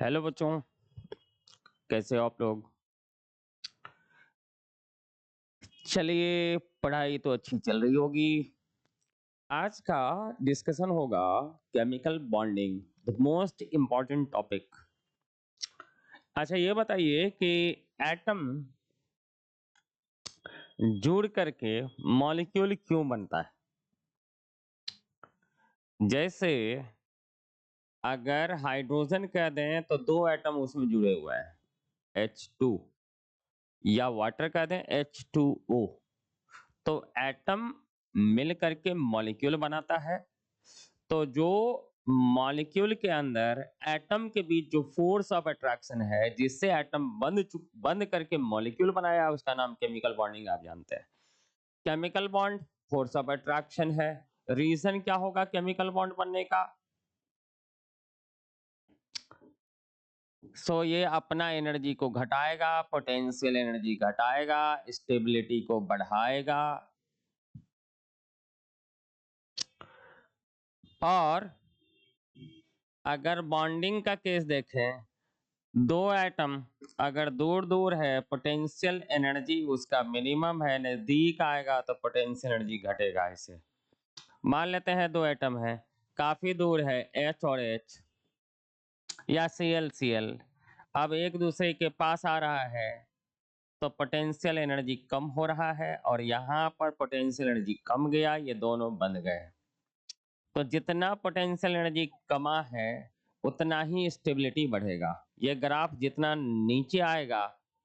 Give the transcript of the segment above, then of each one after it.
Hello बच्चों, कैसे हो आप लोग? चलिए, पढ़ाई तो अच्छी चल रही होगी। आज का डिस्कशन होगा chemical bonding, the most important topic. अच्छा, ये बताइए कि एटम जुड़ करके मॉलिक्यूल क्यों बनता है? जैसे अगर हाइड्रोजन कह दें तो दो एटम उसमें जुड़े हुए हैं, H2, या वाटर कह दें H2O। तो एटम मिल करके मॉलिक्यूल बनाता है। तो जो मॉलिक्यूल के अंदर एटम के बीच जो फोर्स ऑफ अट्रैक्शन है, जिससे एटम बंद करके मॉलिक्यूल बनाया, उसका नाम केमिकल बॉन्डिंग आप जानते हैं। Chemical bond force of attraction है। रीजन क्या होगा केमिकल बॉन्ड बनने का? ये अपना एनर्जी को घटाएगा, पोटेंशियल एनर्जी घटाएगा, स्टेबिलिटी को बढ़ाएगा। और अगर बॉन्डिंग का केस देखें, दो एटम अगर दूर दूर है, पोटेंशियल एनर्जी उसका मिनिमम है, नजदीक आएगा तो पोटेंशियल एनर्जी घटेगा। इसे मान लेते हैं दो एटम है, काफी दूर है, H और H, या Cl अब एक दूसरे के पास आ रहा है, तो पोटेंशियल एनर्जी कम हो रहा है, और यहाँ पर पोटेंशियल एनर्जी कम गया, ये दोनों बंध गए। तो जितना पोटेंशियल एनर्जी कमा है, उतना ही स्टेबिलिटी बढ़ेगा। ये ग्राफ जितना नीचे आएगा,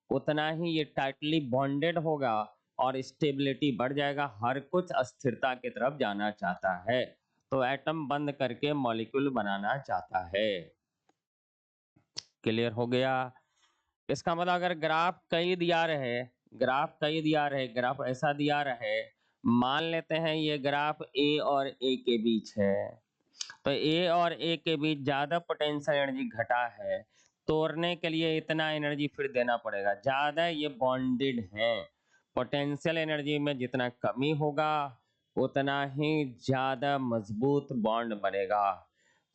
उतना ही ये टाइटली बॉन्डेड होगा और स्टेबिलिटी बढ़ जाएगा। हर कुछ अस्थिरता की तरफ जाना चाहता है, तो एटम बंद करके मॉलिक्यूल बनाना चाहता है। क्लियर हो गया? इसका मतलब अगर ग्राफ ऐसा दिया रहे, मान लेते हैं ये ग्राफ ए और ए के बीच है, तो ए और ए के बीच ज्यादा पोटेंशियल एनर्जी घटा है, तोड़ने के लिए इतना एनर्जी फिर देना पड़ेगा, ज्यादा ये बॉन्डेड है। पोटेंशियल एनर्जी में जितना कमी होगा, उतना ही ज्यादा मजबूत बॉन्ड बनेगा।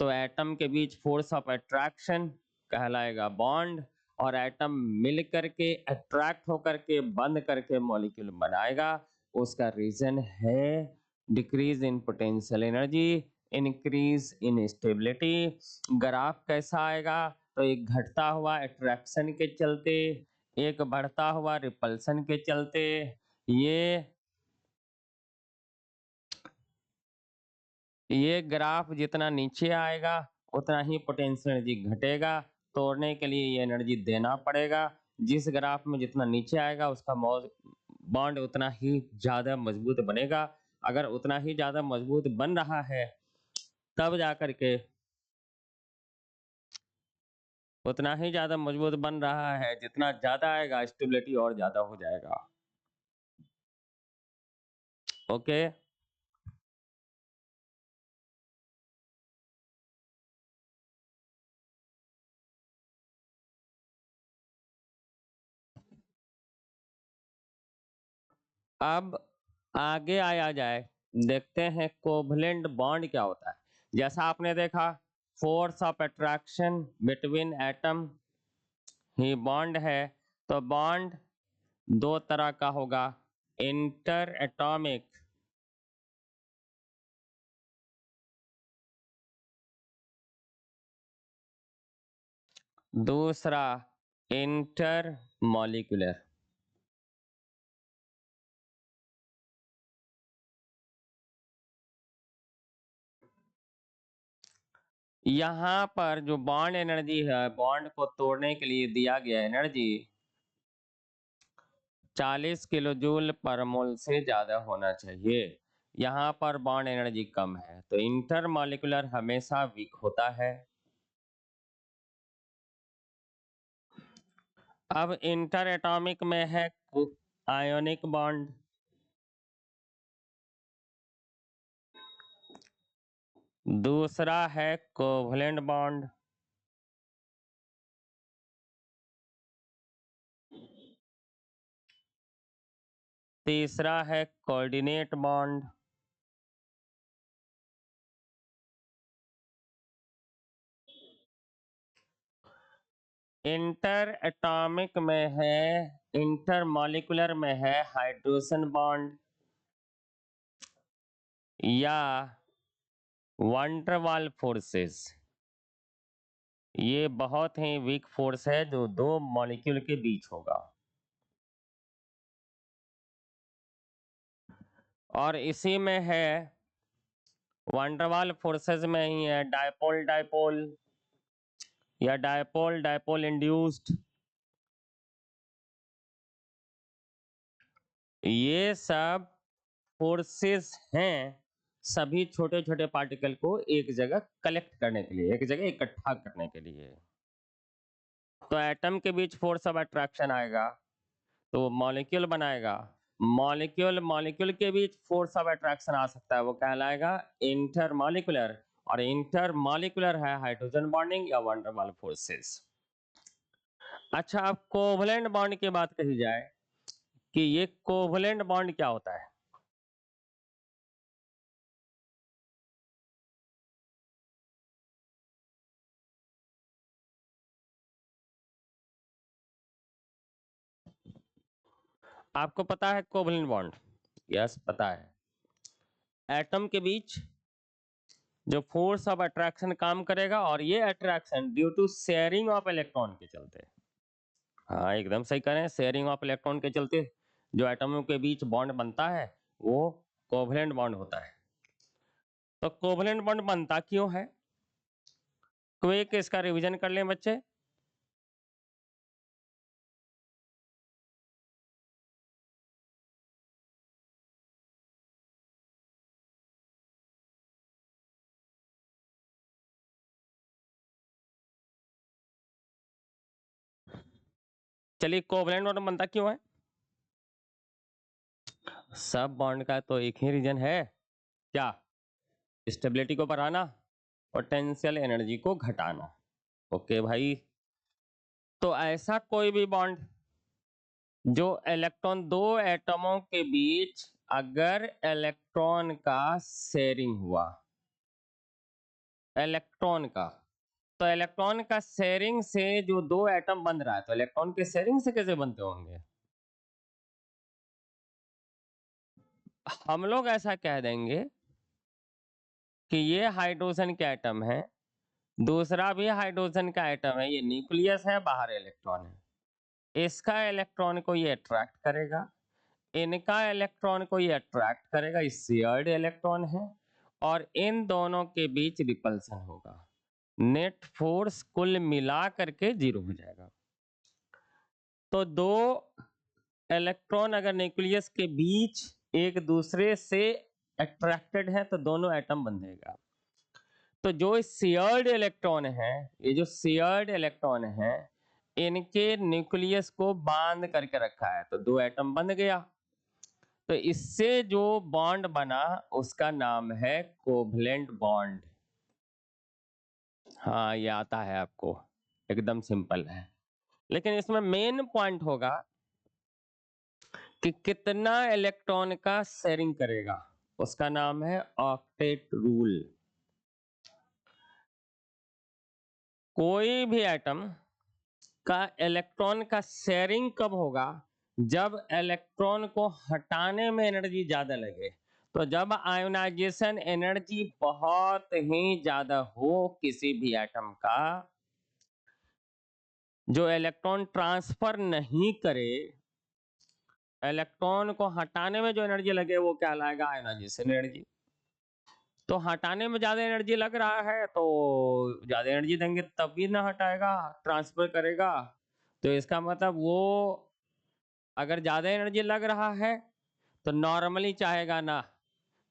तो एटम के बीच फोर्स ऑफ अट्रैक्शन कहलाएगा बॉन्ड, और एटम मिल करके अट्रैक्ट होकर के बंद करके मॉलिक्यूल बनाएगा। उसका रीजन है decrease in potential energy, increase in stability. Graph कैसा आएगा? तो एक घटता हुआ अट्रैक्शन के चलते, एक बढ़ता हुआ रिपल्सन के चलते। ये ये ग्राफ जितना नीचे आएगा, उतना ही पोटेंशियल एनर्जी घटेगा। तोड़ने के लिए ये एनर्जी देना पड़ेगा। जिस ग्राफ में जितना नीचे आएगा, उसका बॉन्ड उतना ही ज्यादा मजबूत बनेगा। अगर उतना ही ज्यादा मजबूत बन रहा है, तब जाकर के उतना ही ज्यादा मजबूत बन रहा है, जितना ज्यादा आएगा स्टेबिलिटी और ज्यादा हो जाएगा। ओके। अब आगे आया जाए, देखते हैं कोवलेंट बॉन्ड क्या होता है। जैसा आपने देखा, force of attraction between atom he bond है। तो बॉन्ड दो तरह का होगा, इंटर एटॉमिक, दूसरा इंटर मॉलिक्यूलर। यहाँ पर जो बॉन्ड एनर्जी है, बॉन्ड को तोड़ने के लिए दिया गया एनर्जी 40 किलो जूल पर मोल से ज्यादा होना चाहिए। यहाँ पर बॉन्ड एनर्जी कम है, तो इंटर मॉलिक्यूलर हमेशा वीक होता है। अब इंटर एटॉमिक में है आयोनिक बॉन्ड, दूसरा है कोवलेंट बॉन्ड, तीसरा है कोऑर्डिनेट बॉन्ड, इंटर एटॉमिक में है, इंटर मॉलिक्यूलर में है हाइड्रोजन बॉन्ड या वंडरवाल फोर्सेस। ये बहुत ही वीक फोर्स है जो दो मॉलिक्यूल के बीच होगा, और इसी में है वंडरवाल फोर्सेस में ही है डायपोल डायपोल या डायपोल डायपोल इंड्यूस्ड। ये सब फोर्सेस हैं सभी छोटे छोटे पार्टिकल को एक जगह कलेक्ट करने के लिए, एक जगह इकट्ठा करने के लिए। तो एटम के बीच फोर्स ऑफ अट्रैक्शन आएगा तो वो मॉलिक्यूल बनाएगा। मॉलिक्यूल मॉलिक्यूल के बीच फोर्स ऑफ अट्रैक्शन आ सकता है, वो कहलाएगा इंटर मॉलिक्यूलर, और इंटर मॉलिक्यूलर है हाइड्रोजन बॉन्डिंग या वंडर वाल फोर्सेस। अच्छा, अब कोवलेंट बॉन्ड की बात कही जाए कि ये कोवलेंट बॉन्ड क्या होता है। आपको पता है कोवलेंट बॉन्ड? यस, पता है। एटम के बीच जो फोर्स ऑफ अट्रैक्शन काम करेगा, और ये attraction due to sharing of electron के चलते। हाँ, एकदम सही कह रहे हैं, शेयरिंग ऑफ इलेक्ट्रॉन के चलते जो एटमों के बीच बॉन्ड बनता है वो कोवलेंट बॉन्ड होता है। तो कोवलेंट बॉन्ड बनता क्यों है, क्विक इसका रिवीजन कर लें बच्चे। चलिए, कोवलेंट बॉन्ड बनता क्यों है? सब बॉन्ड का तो एक ही रीजन है, क्या? स्टेबिलिटी को बढ़ाना, पोटेंशियल एनर्जी को घटाना। ओके भाई, तो ऐसा कोई भी बॉन्ड जो इलेक्ट्रॉन, दो एटमों के बीच अगर इलेक्ट्रॉन का शेयरिंग हुआ, इलेक्ट्रॉन का, तो इलेक्ट्रॉन का शेयरिंग से जो दो एटम बन रहा है, तो इलेक्ट्रॉन के शेयरिंग से कैसे बनते होंगे? हम लोग ऐसा कह देंगे कि ये हाइड्रोजन के एटम है, दूसरा भी हाइड्रोजन का एटम है, ये न्यूक्लियस है, बाहर इलेक्ट्रॉन है, इसका इलेक्ट्रॉन को ये अट्रैक्ट करेगा, इनका इलेक्ट्रॉन को ये अट्रैक्ट करेगा, ये शेयर्ड इलेक्ट्रॉन है, और इन दोनों के बीच रिपल्सन होगा, नेट फोर्स कुल मिला करके 0 हो जाएगा। तो दो इलेक्ट्रॉन अगर न्यूक्लियस के बीच एक दूसरे से अट्रैक्टेड है तो दोनों एटम बन जाएगा। तो जो शेयर्ड इलेक्ट्रॉन है, ये जो शेयर्ड इलेक्ट्रॉन है, इनके न्यूक्लियस को बांध करके रखा है, तो दो एटम बन गया। तो इससे जो बॉन्ड बना उसका नाम है कोवलेंट बॉन्ड। हाँ, ये आता है आपको, एकदम सिंपल है, लेकिन इसमें मेन पॉइंट होगा कि कितना इलेक्ट्रॉन का शेयरिंग करेगा, उसका नाम है ऑक्टेट रूल। कोई भी एटम का इलेक्ट्रॉन का शेयरिंग कब होगा? जब इलेक्ट्रॉन को हटाने में एनर्जी ज्यादा लगे, तो जब आयोनाइजेशन एनर्जी बहुत ही ज्यादा हो किसी भी एटम का, जो इलेक्ट्रॉन ट्रांसफर नहीं करे, इलेक्ट्रॉन को हटाने में जो एनर्जी लगे वो कहलाएगा आयोनाइजेशन एनर्जी। तो हटाने में ज्यादा एनर्जी लग रहा है तो ज्यादा एनर्जी देंगे तभी ना हटाएगा, ट्रांसफर करेगा। तो इसका मतलब वो अगर ज्यादा एनर्जी लग रहा है तो नॉर्मली चाहेगा ना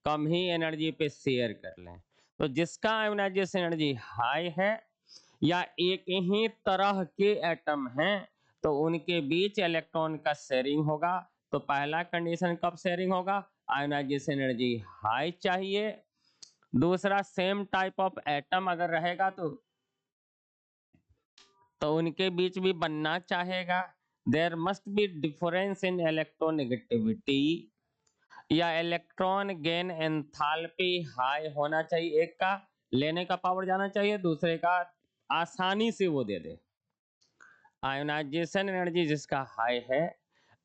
कम ही एनर्जी पे शेयर कर लें। तो जिसका आयोनाइजेशन एनर्जी हाई है या एक ही तरह के एटम हैं तो उनके बीच इलेक्ट्रॉन का शेयरिंग होगा। तो पहला कंडीशन कब शेयरिंग होगा? आयोनाइजेशन एनर्जी हाई चाहिए। दूसरा, सेम टाइप ऑफ एटम अगर रहेगा तो उनके बीच भी बनना चाहेगा। There must be difference in electronegativity, या इलेक्ट्रॉन गेन एंथैल्पी हाई होना चाहिए। एक का लेने का पावर जाना चाहिए, दूसरे का आसानी से वो दे दे। आयोनाइजेशन एनर्जी जिसका हाई है,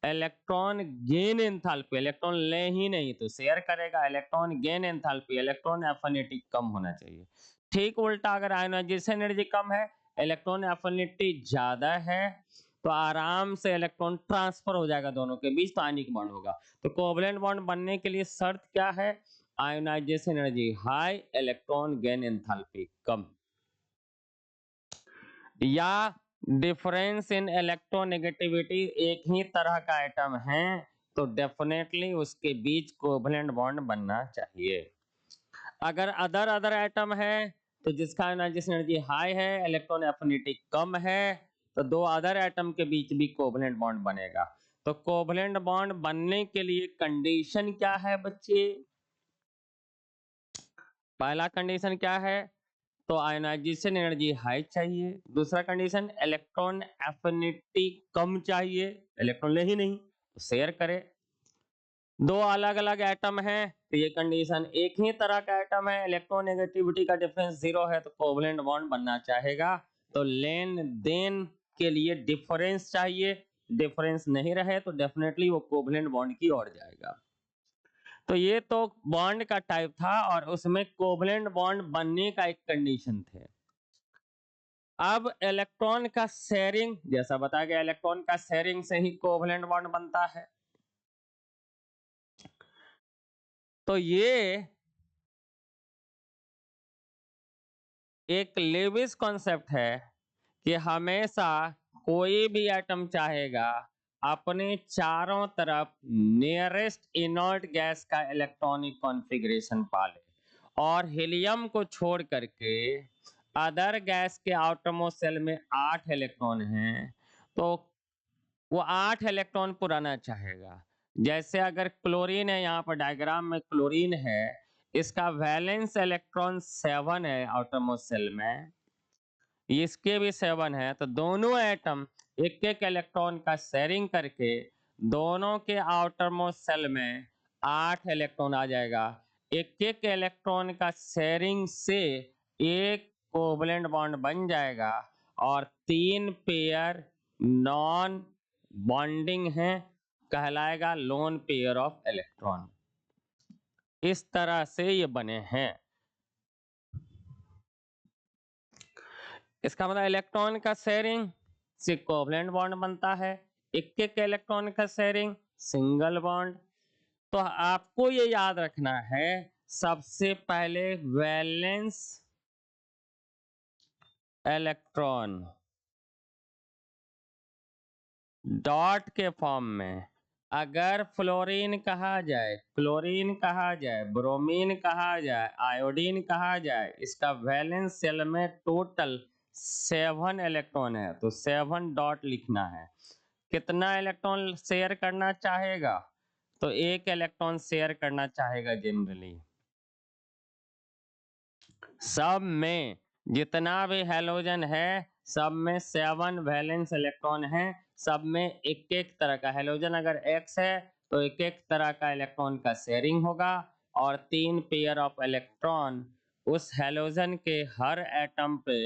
इलेक्ट्रॉन गेन एंथैल्पी, इलेक्ट्रॉन ले ही नहीं तो शेयर करेगा, electron gain enthalpy, electron affinity कम होना चाहिए। ठीक उल्टा अगर आयोनाइजेशन एनर्जी कम है, इलेक्ट्रॉन एफिनिटी ज्यादा है, तो आराम से इलेक्ट्रॉन ट्रांसफर हो जाएगा दोनों के बीच, तो आयनिक बॉन्ड होगा। तो कोवलेंट बॉन्ड बनने के लिए शर्त क्या है? Ionisation energy high, electron gain enthalpy कम, या डिफरेंस इन इलेक्ट्रोनेगेटिविटी एक ही तरह का एटम है तो डेफिनेटली उसके बीच कोवलेंट बॉन्ड बनना चाहिए। अगर अदर अदर एटम है तो जिसका आयोनाइजेशन एनर्जी हाई है, इलेक्ट्रॉन एफिनिटी कम है, तो दो अदर एटम के बीच भी कोवलेंट बॉन्ड बनेगा। तो कोवलेंट बॉन्ड बनने के लिए कंडीशन क्या है बच्चे? पहला कंडीशन क्या है? तो आयोनाइजेशन एनर्जी हाई चाहिए। दूसरा कंडीशन इलेक्ट्रॉन एफिनिटी कम चाहिए, इलेक्ट्रॉन ले ही नहीं तो शेयर करे। दो अलग अलग एटम हैं तो ये कंडीशन, एक ही तरह का एटम है, इलेक्ट्रोनेगेटिविटी का डिफरेंस 0 है तो कोवलेंट बॉन्ड बनना चाहेगा। तो लेन देन के लिए डिफरेंस चाहिए, डिफरेंस नहीं रहे तो डेफिनेटली वो कोवलेंट बॉन्ड की ओर जाएगा। तो ये तो बॉन्ड का टाइप था और उसमें कोवलेंट बॉन्ड बनने का एक कंडीशन थे। अब इलेक्ट्रॉन का शेयरिंग, जैसा बताया गया इलेक्ट्रॉन का शेयरिंग से ही कोवलेंट बॉन्ड बनता है। तो ये एक लेविस कॉन्सेप्ट है कि हमेशा कोई भी एटम चाहेगा अपने चारों तरफ नियरेस्ट इनर्ट गैस का इलेक्ट्रॉनिक कॉन्फ़िगरेशन पाले, और हीलियम को छोड़ करके अदर गैस के आउटरमोस्ट शेल में 8 इलेक्ट्रॉन हैं, तो वो 8 इलेक्ट्रॉन पुराना चाहेगा। जैसे अगर क्लोरीन है, यहाँ पर डायग्राम में क्लोरीन है, इसका वैलेंस इलेक्ट्रॉन 7 है आउटरमोस्ट शेल में, इसके भी 7 है, तो दोनों एटम एक एक इलेक्ट्रॉन का शेयरिंग करके दोनों के आउटर मोस्ट सेल में 8 इलेक्ट्रॉन आ जाएगा। एक एक इलेक्ट्रॉन का शेयरिंग से एक कोवलेंट बॉन्ड बन जाएगा और 3 पेयर नॉन बॉन्डिंग है, कहलाएगा लोन पेयर ऑफ इलेक्ट्रॉन। इस तरह से ये बने हैं। इसका मतलब इलेक्ट्रॉन का शेयरिंग से कोवलेंट बॉन्ड बनता है, एक एक इलेक्ट्रॉन का शेयरिंग सिंगल बॉन्ड। तो आपको ये याद रखना है, सबसे पहले वैलेंस इलेक्ट्रॉन डॉट के फॉर्म में, अगर फ्लोरीन कहा जाए, क्लोरीन कहा जाए, ब्रोमीन कहा जाए, आयोडीन कहा जाए, इसका वैलेंस शेल में टोटल 7 इलेक्ट्रॉन है तो 7 डॉट लिखना है। कितना इलेक्ट्रॉन शेयर करना चाहेगा? तो एक इलेक्ट्रॉन शेयर करना चाहेगा जनरली। सब में जितना भी हैलोजन है सब में 7 वैलेंस इलेक्ट्रॉन है, सब में एक एक तरह का हैलोजन अगर X है तो एक एक तरह का इलेक्ट्रॉन का शेयरिंग होगा, और 3 पेयर ऑफ इलेक्ट्रॉन उस हैलोजन के हर एटम पे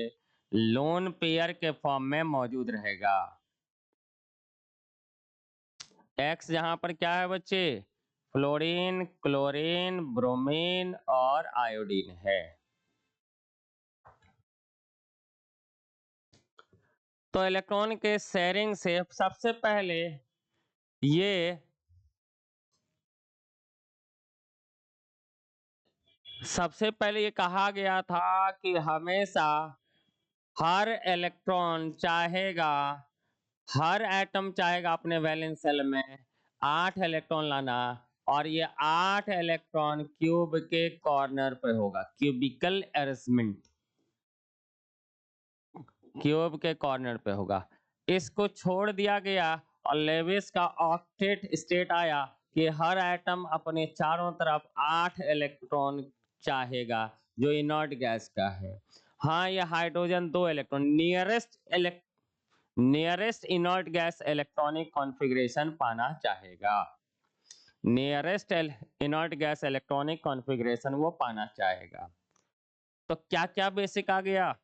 लोन पेयर के फॉर्म में मौजूद रहेगा। X जहां पर क्या है बच्चे? फ्लोरीन, क्लोरीन, ब्रोमीन और आयोडीन है। तो इलेक्ट्रॉन के शेयरिंग से सबसे पहले ये कहा गया था कि हमेशा हर इलेक्ट्रॉन चाहेगा, हर एटम चाहेगा अपने वैलेंस शेल में 8 इलेक्ट्रॉन लाना, और ये 8 इलेक्ट्रॉन क्यूब के कॉर्नर पे होगा, क्यूबिकल अरेंजमेंट क्यूब के कॉर्नर पे होगा। इसको छोड़ दिया गया और लेविस का ऑक्टेट स्टेट आया कि हर एटम अपने चारों तरफ 8 इलेक्ट्रॉन चाहेगा जो इनर्ट गैस का है। हाँ, ये hydrogen 2 electron nearest inert gas electronic configuration पाना चाहेगा, nearest inert gas electronic configuration वो पाना चाहेगा। तो क्या क्या बेसिक आ गया?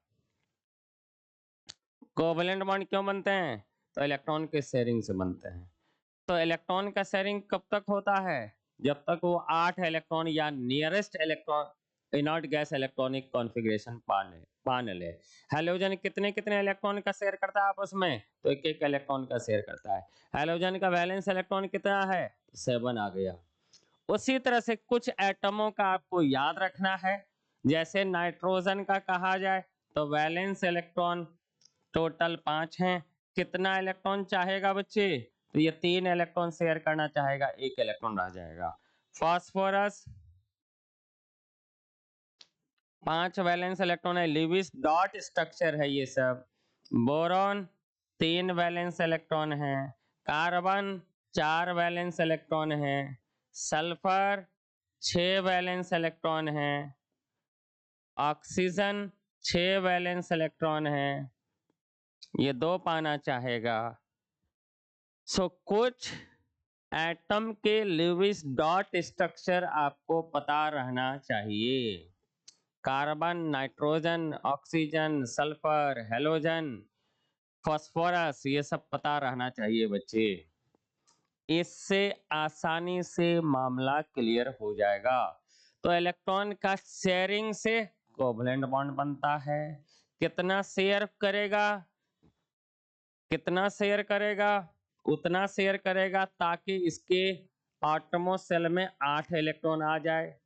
कोवलेंट बॉन्ड क्यों बनते हैं? तो इलेक्ट्रॉन के शेयरिंग से बनते हैं। तो इलेक्ट्रॉन का शेयरिंग कब तक होता है? जब तक वो 8 इलेक्ट्रॉन या nearest electron inert gas electronic configuration पाने ले। हैलोजन कितने कितने इलेक्ट्रॉन का शेयर करता है आपस में? तो एक एक इलेक्ट्रॉन का शेयर करता है। हैलोजन का वैलेंस इलेक्ट्रॉन कितना है? 7 आ गया। उसी तरह से कुछ एटमों का आपको याद रखना है। जैसे नाइट्रोजन का कहा जाए तो वैलेंस इलेक्ट्रॉन टोटल 5 हैं। कितना इलेक्ट्रॉन चाहेगा बच्चे? तो ये 3 इलेक्ट्रॉन शेयर करना चाहेगा, 1 इलेक्ट्रॉन रह जाएगा। फास्फोरस 5 वैलेंस इलेक्ट्रॉन है, लिविस डॉट स्ट्रक्चर है ये सब। बोरॉन 3 वैलेंस इलेक्ट्रॉन है। कार्बन 4 वैलेंस इलेक्ट्रॉन है। सल्फर 6 वैलेंस इलेक्ट्रॉन है। ऑक्सीजन 6 वैलेंस इलेक्ट्रॉन है। ये 2 पाना चाहेगा। कुछ एटम के लिविस डॉट स्ट्रक्चर आपको पता रहना चाहिए। Carbon, nitrogen, oxygen, sulphur, halogen, phosphorus, ये सब पता रहना चाहिए बच्चे। इससे आसानी से मामला क्लियर हो जाएगा। तो इलेक्ट्रॉन का शेयरिंग से कोवलेंट बॉन्ड बनता है। कितना शेयर करेगा? कितना शेयर करेगा? उतना शेयर करेगा ताकि इसके आटमो सेल में 8 इलेक्ट्रॉन आ जाए।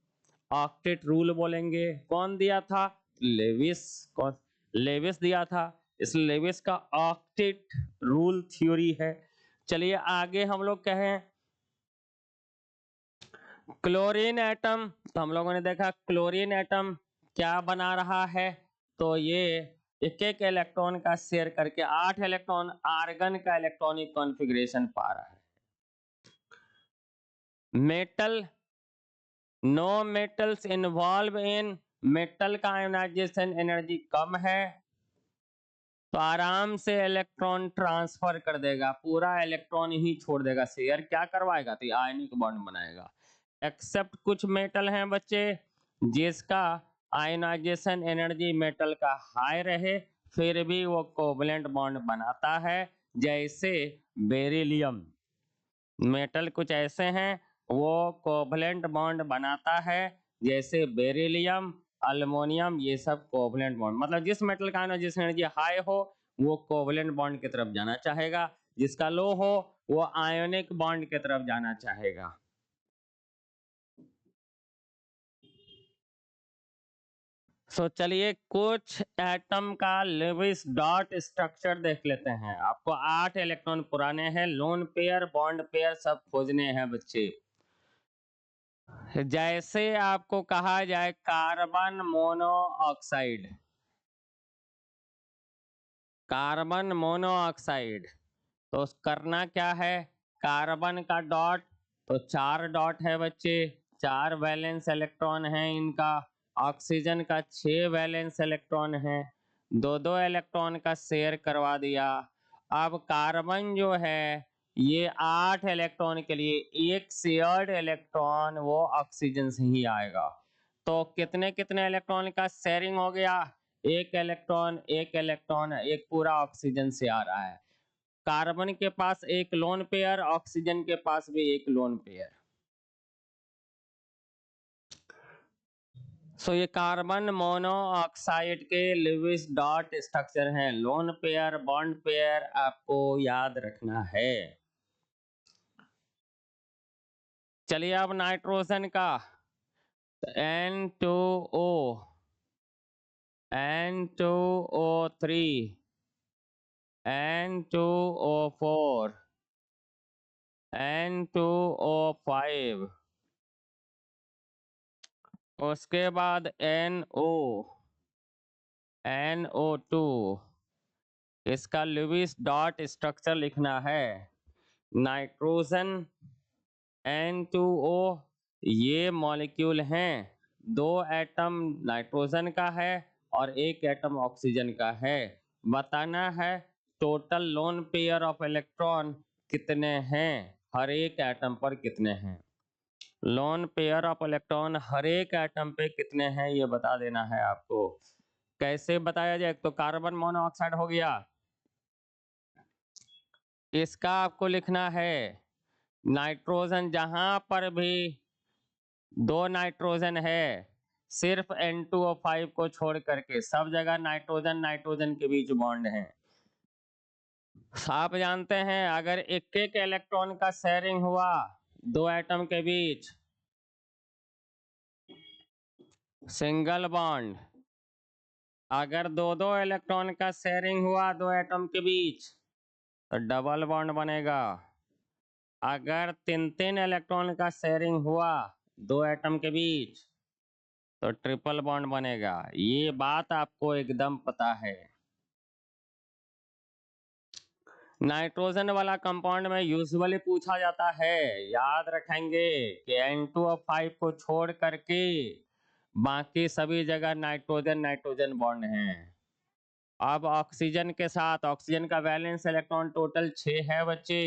ऑक्टेट रूल बोलेंगे। कौन दिया था? लेविस। कौन? लेविस दिया था। इस लेविस का ऑक्टेट रूल थ्योरी है। चलिए आगे हम लोग कहें क्लोरीन एटम। तो हम लोगों ने देखा क्लोरीन एटम क्या बना रहा है। तो ये एक एक इलेक्ट्रॉन का शेयर करके 8 इलेक्ट्रॉन आर्गन का इलेक्ट्रॉनिक कॉन्फ़िगरेशन पा रहा है। Metal, no metals involve in, metal का आयोनाइजेशन एनर्जी कम है तो आराम से इलेक्ट्रॉन ट्रांसफर कर देगा, पूरा इलेक्ट्रॉन ही छोड़ देगा, शेयर क्या करवाएगा? तो आयनिक बॉन्ड बनाएगा। एक्सेप्ट कुछ मेटल हैं बच्चे जिसका आयनाइजेशन एनर्जी मेटल का हाई रहे फिर भी वो कोवलेंट बॉन्ड बनाता है। जैसे बेरिलियम, मेटल कुछ ऐसे हैं वो कोवलेंट बॉन्ड बनाता है। जैसे बेरिलियम, अल्युमिनियम, ये सब कोवलेंट बॉन्ड, मतलब जिस मेटल का आयनाइजेशन एनर्जी हाई हो वो कोवलेंट बॉन्ड की तरफ जाना चाहेगा, जिसका लो हो वो आयोनिक बॉन्ड की तरफ जाना चाहेगा। चलिए कुछ एटम का लेविस डॉट स्ट्रक्चर देख लेते हैं। आपको 8 इलेक्ट्रॉन पुराने हैं, लोन पेयर, बॉन्ड पेयर सब खोजने हैं बच्चे। जैसे आपको कहा जाए कार्बन मोनोऑक्साइड, कार्बन मोनोऑक्साइड, तो करना क्या है? कार्बन का डॉट, तो 4 डॉट है बच्चे, 4 वैलेंस इलेक्ट्रॉन है इनका। ऑक्सीजन का 6 वैलेंस इलेक्ट्रॉन है, दो दो इलेक्ट्रॉन का शेयर करवा दिया। अब कार्बन जो है ये 8 इलेक्ट्रॉन के लिए एक शेयर्ड इलेक्ट्रॉन वो ऑक्सीजन से ही आएगा। तो कितने कितने इलेक्ट्रॉन का शेयरिंग हो गया? एक इलेक्ट्रॉन, एक इलेक्ट्रॉन, एक पूरा ऑक्सीजन से आ रहा है। कार्बन के पास एक लोन पेयर, ऑक्सीजन के पास भी एक लोन पेयर। ये कार्बन मोनोऑक्साइड के लिविस डॉट स्ट्रक्चर हैं। लोन पेयर, बॉन्ड पेयर आपको याद रखना है। चलिए अब नाइट्रोजन का N2O, N2O3, N2O4, N2O5, उसके बाद NO, NO2, इसका लुईस डॉट स्ट्रक्चर लिखना है। नाइट्रोजन N2O ये मॉलिक्यूल हैं, 2 एटम नाइट्रोजन का है और 1 एटम ऑक्सीजन का है। बताना है total lone pair of electron कितने हैं, हर एक एटम पर कितने हैं। लोन पेयर ऑफ इलेक्ट्रॉन हर एक एटम पे कितने हैं ये बता देना है आपको। कैसे बताया जाए? तो कार्बन मोनोऑक्साइड हो गया, इसका आपको लिखना है नाइट्रोजन जहां पर भी दो नाइट्रोजन है, सिर्फ N2O5 को छोड़ करके सब जगह नाइट्रोजन नाइट्रोजन के बीच बॉन्ड है। आप जानते हैं अगर एक एक इलेक्ट्रॉन का शेयरिंग हुआ दो एटम के बीच, सिंगल बॉन्ड। अगर दो दो इलेक्ट्रॉन का शेयरिंग हुआ दो एटम के बीच तो डबल बॉन्ड बनेगा। अगर तीन तीन इलेक्ट्रॉन का शेयरिंग हुआ दो एटम के बीच तो ट्रिपल बॉन्ड बनेगा। ये बात आपको एकदम पता है। नाइट्रोजन वाला कंपाउंड में यूजुअली पूछा जाता है, याद रखेंगे कि N2O5 को छोड़ करके बाकी सभी जगह नाइट्रोजन नाइट्रोजन बॉन्ड हैं। अब ऑक्सीजन के साथ ऑक्सीजन का वैलेंस इलेक्ट्रॉन टोटल 6 है बच्चे,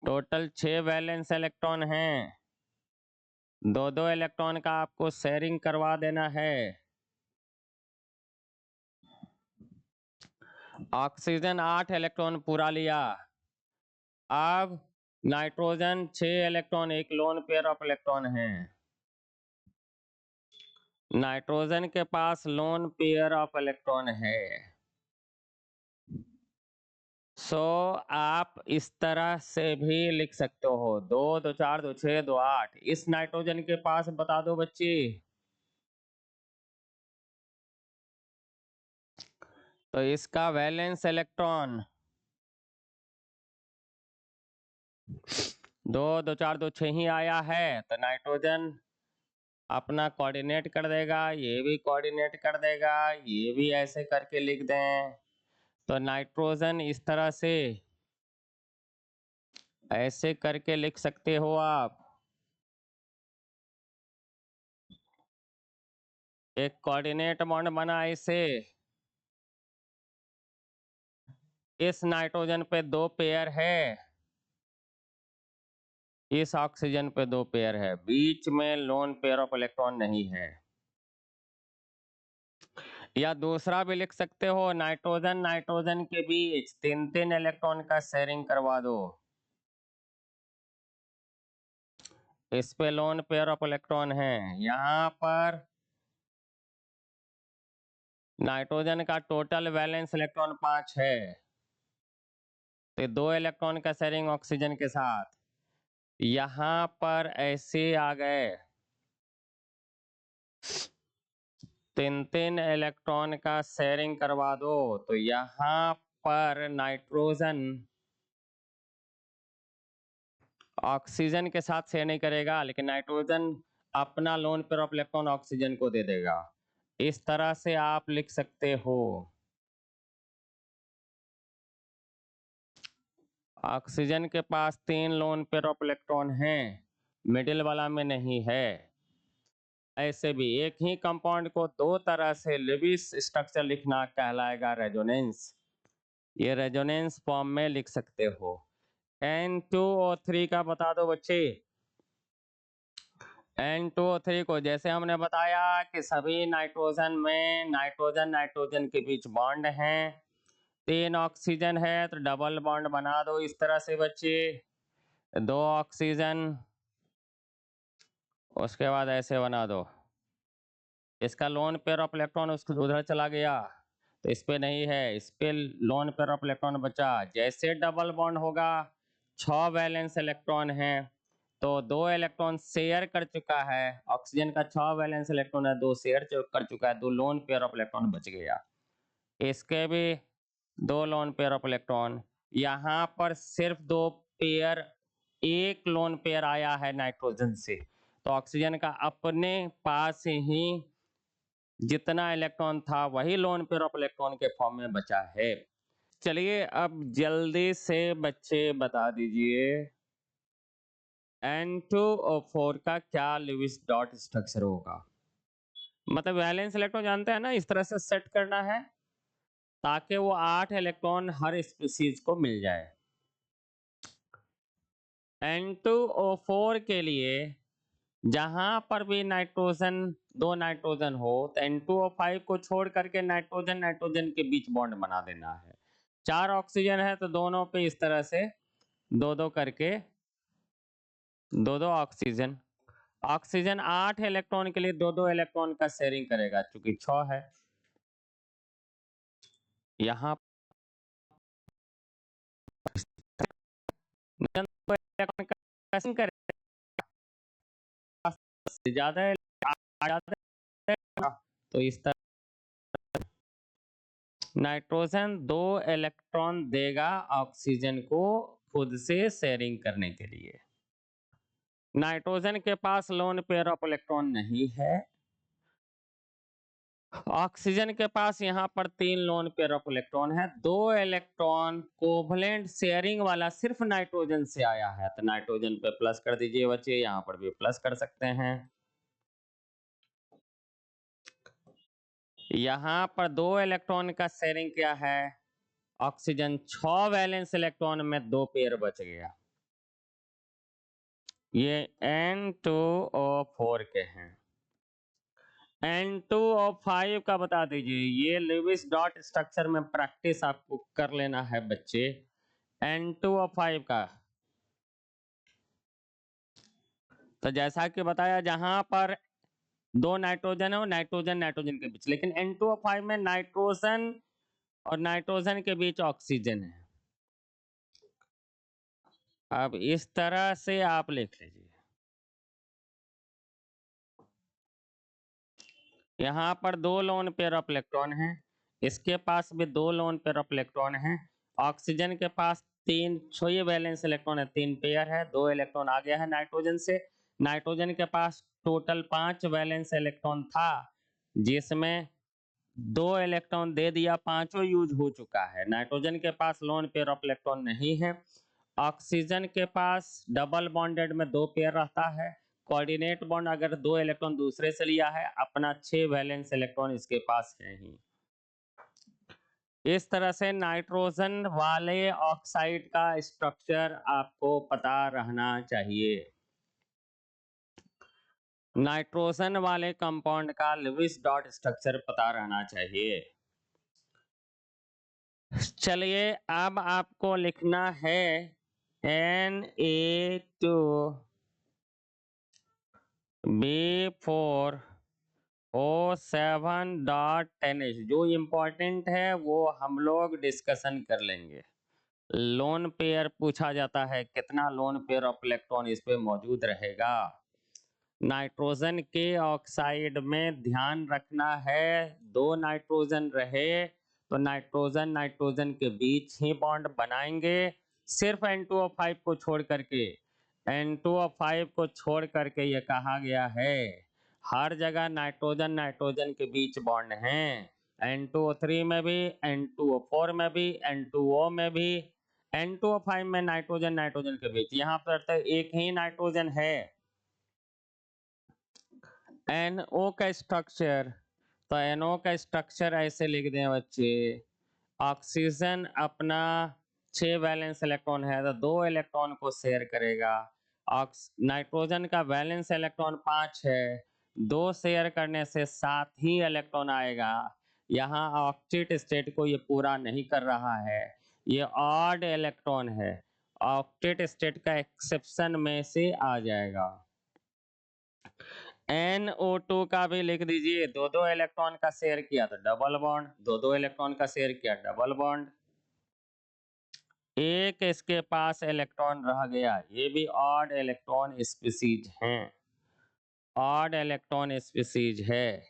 टोटल 6 वैलेंस इलेक्ट्रॉन हैं। दो दो इलेक्ट्रॉन का आपको शेयरिंग करवा देना है। ऑक्सीजन 8 इलेक्ट्रॉन पूरा लिया। अब नाइट्रोजन 6 इलेक्ट्रॉन, एक लोन पेयर ऑफ इलेक्ट्रॉन है। नाइट्रोजन के पास लोन पेयर ऑफ इलेक्ट्रॉन है। आप इस तरह से भी लिख सकते हो, 2 2 4 2 6 2 8। इस नाइट्रोजन के पास बता दो बच्चे, तो इसका वैलेंस इलेक्ट्रॉन 2 2 4 2 6 ही आया है, तो नाइट्रोजन अपना कोऑर्डिनेट कर देगा, ये भी कोऑर्डिनेट कर देगा, ये भी ऐसे करके लिख दें। तो नाइट्रोजन इस तरह से ऐसे करके लिख सकते हो आप। एक कोऑर्डिनेट बॉन्ड बना इसे, इस नाइट्रोजन पे 2 पेयर है, इस ऑक्सीजन पे 2 पेयर है, बीच में लोन पेयर ऑफ इलेक्ट्रॉन नहीं है। या दूसरा भी लिख सकते हो, नाइट्रोजन नाइट्रोजन के बीच 3 3 इलेक्ट्रॉन का शेयरिंग करवा दो, इस पे लोन पेयर ऑफ इलेक्ट्रॉन है। यहाँ पर नाइट्रोजन का टोटल वैलेंस इलेक्ट्रॉन 5 है, तो 2 इलेक्ट्रॉन का शेयरिंग ऑक्सीजन के साथ। यहाँ पर ऐसे आ गए 3 3 इलेक्ट्रॉन का शेयरिंग करवा दो, तो यहाँ पर नाइट्रोजन ऑक्सीजन के साथ शेयर नहीं करेगा, लेकिन नाइट्रोजन अपना lone pair of electron oxygen को दे देगा। इस तरह से आप लिख सकते हो। ऑक्सीजन के पास 3 लोन पेयर ऑफ इलेक्ट्रॉन हैं, मिडिल वाला में नहीं है। ऐसे भी एक ही कंपाउंड को दो तरह से लेविस स्ट्रक्चर लिखना कहलाएगा रेजोनेंस। ये रेजोनेंस फॉर्म में लिख सकते हो। N2O3 का बता दो बच्चे। N2O3 को जैसे हमने बताया कि सभी नाइट्रोजन में नाइट्रोजन नाइट्रोजन के बीच बॉन्ड हैं, 3 ऑक्सीजन है तो डबल बॉन्ड बना दो इस तरह से बच्चे, 2 ऑक्सीजन, उसके बाद ऐसे बना दो। इसका लोन पेयर ऑफ इलेक्ट्रॉन उसको उधर चला गया, तो इस पे नहीं है, इस पे लोन पेयर ऑफ इलेक्ट्रॉन बचा। जैसे डबल बॉन्ड होगा 6 वैलेंस इलेक्ट्रॉन है, तो 2 इलेक्ट्रॉन शेयर कर चुका है, ऑक्सीजन का 6 वैलेंस इलेक्ट्रॉन है, 2 शेयर कर चुका है, 2 लोन पेयर ऑफ इलेक्ट्रॉन बच गया। इसके भी 2 लोन पेयर ऑफ इलेक्ट्रॉन। यहाँ पर सिर्फ 2 पेयर, एक लोन पेयर आया है नाइट्रोजन से, तो ऑक्सीजन का अपने पास ही जितना इलेक्ट्रॉन था वही लोन पेयर ऑफ इलेक्ट्रॉन के फॉर्म में बचा है। चलिए अब जल्दी से बच्चे बता दीजिए N2O4 का क्या लेविस डॉट स्ट्रक्चर होगा। मतलब वैलेंस इलेक्ट्रॉन जानते हैं ना, इस तरह से सेट करना है ताकि वो 8 इलेक्ट्रॉन हर स्पीसीज को मिल जाए। N2O4 के लिए जहां पर भी नाइट्रोजन, 2 नाइट्रोजन हो, तो N2O5 को छोड़ करके नाइट्रोजन नाइट्रोजन के बीच बॉन्ड बना देना है। 4 ऑक्सीजन है तो दोनों पे इस तरह से दो दो करके दो दो ऑक्सीजन। ऑक्सीजन 8 इलेक्ट्रॉन के लिए दो दो इलेक्ट्रॉन का शेयरिंग करेगा, चूंकि 6 है। यहाँ इलेक्ट्रॉन का शेयरिंग करेगा, ज्यादा तो इस तरह नाइट्रोजन 2 इलेक्ट्रॉन देगा ऑक्सीजन को खुद से शेयरिंग करने के लिए। नाइट्रोजन के पास लोन पेयर ऑफ इलेक्ट्रॉन नहीं है। ऑक्सीजन के पास यहाँ पर 3 लोन पेयर ऑफ इलेक्ट्रॉन है। 2 इलेक्ट्रॉन कोवलेंट शेयरिंग वाला सिर्फ नाइट्रोजन से आया है, तो नाइट्रोजन पे प्लस कर दीजिए बच्चे, यहाँ पर भी प्लस कर सकते हैं। यहाँ पर 2 इलेक्ट्रॉन का शेयरिंग क्या है, ऑक्सीजन 6 वैलेंस इलेक्ट्रॉन में 2 पेयर बच गया। ये N2O4 के हैं। N2O5 का बता दीजिए, ये लुईस डॉट स्ट्रक्चर में प्रैक्टिस आपको कर लेना है बच्चे। N2O5 का तो जैसा कि बताया, जहां पर 2 नाइट्रोजन है वो नाइट्रोजन नाइट्रोजन के बीच, लेकिन N2O5 में नाइट्रोजन और नाइट्रोजन के बीच ऑक्सीजन है। अब इस तरह से आप लिख लीजिए, यहाँ पर 2 लोन पेयर ऑफ इलेक्ट्रॉन है, इसके पास भी 2 लोन पेयर ऑफ इलेक्ट्रॉन है। ऑक्सीजन के पास 3 छह वैलेंस इलेक्ट्रॉन है, 3 पेयर है, 2 इलेक्ट्रॉन आ गया है नाइट्रोजन से। नाइट्रोजन के पास टोटल 5 वैलेंस इलेक्ट्रॉन था, जिसमें 2 इलेक्ट्रॉन दे दिया, पांचों यूज हो चुका है। नाइट्रोजन के पास लोन पेयर ऑफ इलेक्ट्रॉन नहीं है। ऑक्सीजन के पास डबल बॉन्डेड में 2 पेयर रहता है। कोऑर्डिनेट बॉन्ड अगर 2 इलेक्ट्रॉन दूसरे से लिया है, अपना 6 वैलेंस इलेक्ट्रॉन इसके पास है ही। इस तरह से नाइट्रोजन वाले ऑक्साइड का स्ट्रक्चर आपको पता रहना चाहिए। नाइट्रोजन वाले कंपाउंड का लुईस डॉट स्ट्रक्चर पता रहना चाहिए। चलिए अब आपको लिखना है Na2B4O7.10H। जो इम्पोर्टेंट है वो हम लोग डिस्कशन कर लेंगे। लोन पेयर पूछा जाता है, कितना लोन पेयर ऑफ इलेक्ट्रॉन इस पे मौजूद रहेगा। नाइट्रोजन के ऑक्साइड में ध्यान रखना है, 2 नाइट्रोजन रहे तो नाइट्रोजन नाइट्रोजन के बीच ही बॉन्ड बनाएंगे, सिर्फ N2O5 को छोड़ करके। N2O5 को छोड़ करके ये कहा गया है हर जगह नाइट्रोजन नाइट्रोजन के बीच बॉन्ड हैं। N2O3 में भी, N2O4 में भी, N2O में भी, N2O5 में नाइट्रोजन नाइट्रोजन के बीच। यहाँ पर तो एक ही नाइट्रोजन है। NO का स्ट्रक्चर, तो NO का स्ट्रक्चर ऐसे लिख दें बच्चे, ऑक्सीजन अपना 6 वैलेंस इलेक्ट्रॉन है तो 2 इलेक्ट्रॉन को शेयर करेगा। नाइट्रोजन का वैलेंस इलेक्ट्रॉन 5 है, 2 शेयर करने से 7 ही इलेक्ट्रॉन आएगा। यहाँ ऑक्टेट स्टेट को ये पूरा नहीं कर रहा है, ये ऑड इलेक्ट्रॉन है, ऑक्टेट स्टेट का एक्सेप्शन में से आ जाएगा। NO2 का भी लिख दीजिए, 2 इलेक्ट्रॉन का शेयर किया तो डबल बॉन्ड, 2 इलेक्ट्रॉन का शेयर किया डबल बॉन्ड, एक इसके पास इलेक्ट्रॉन रह गया, ये भी ऑड इलेक्ट्रॉन स्पीसीज हैं, ऑड इलेक्ट्रॉन स्पीसीज है,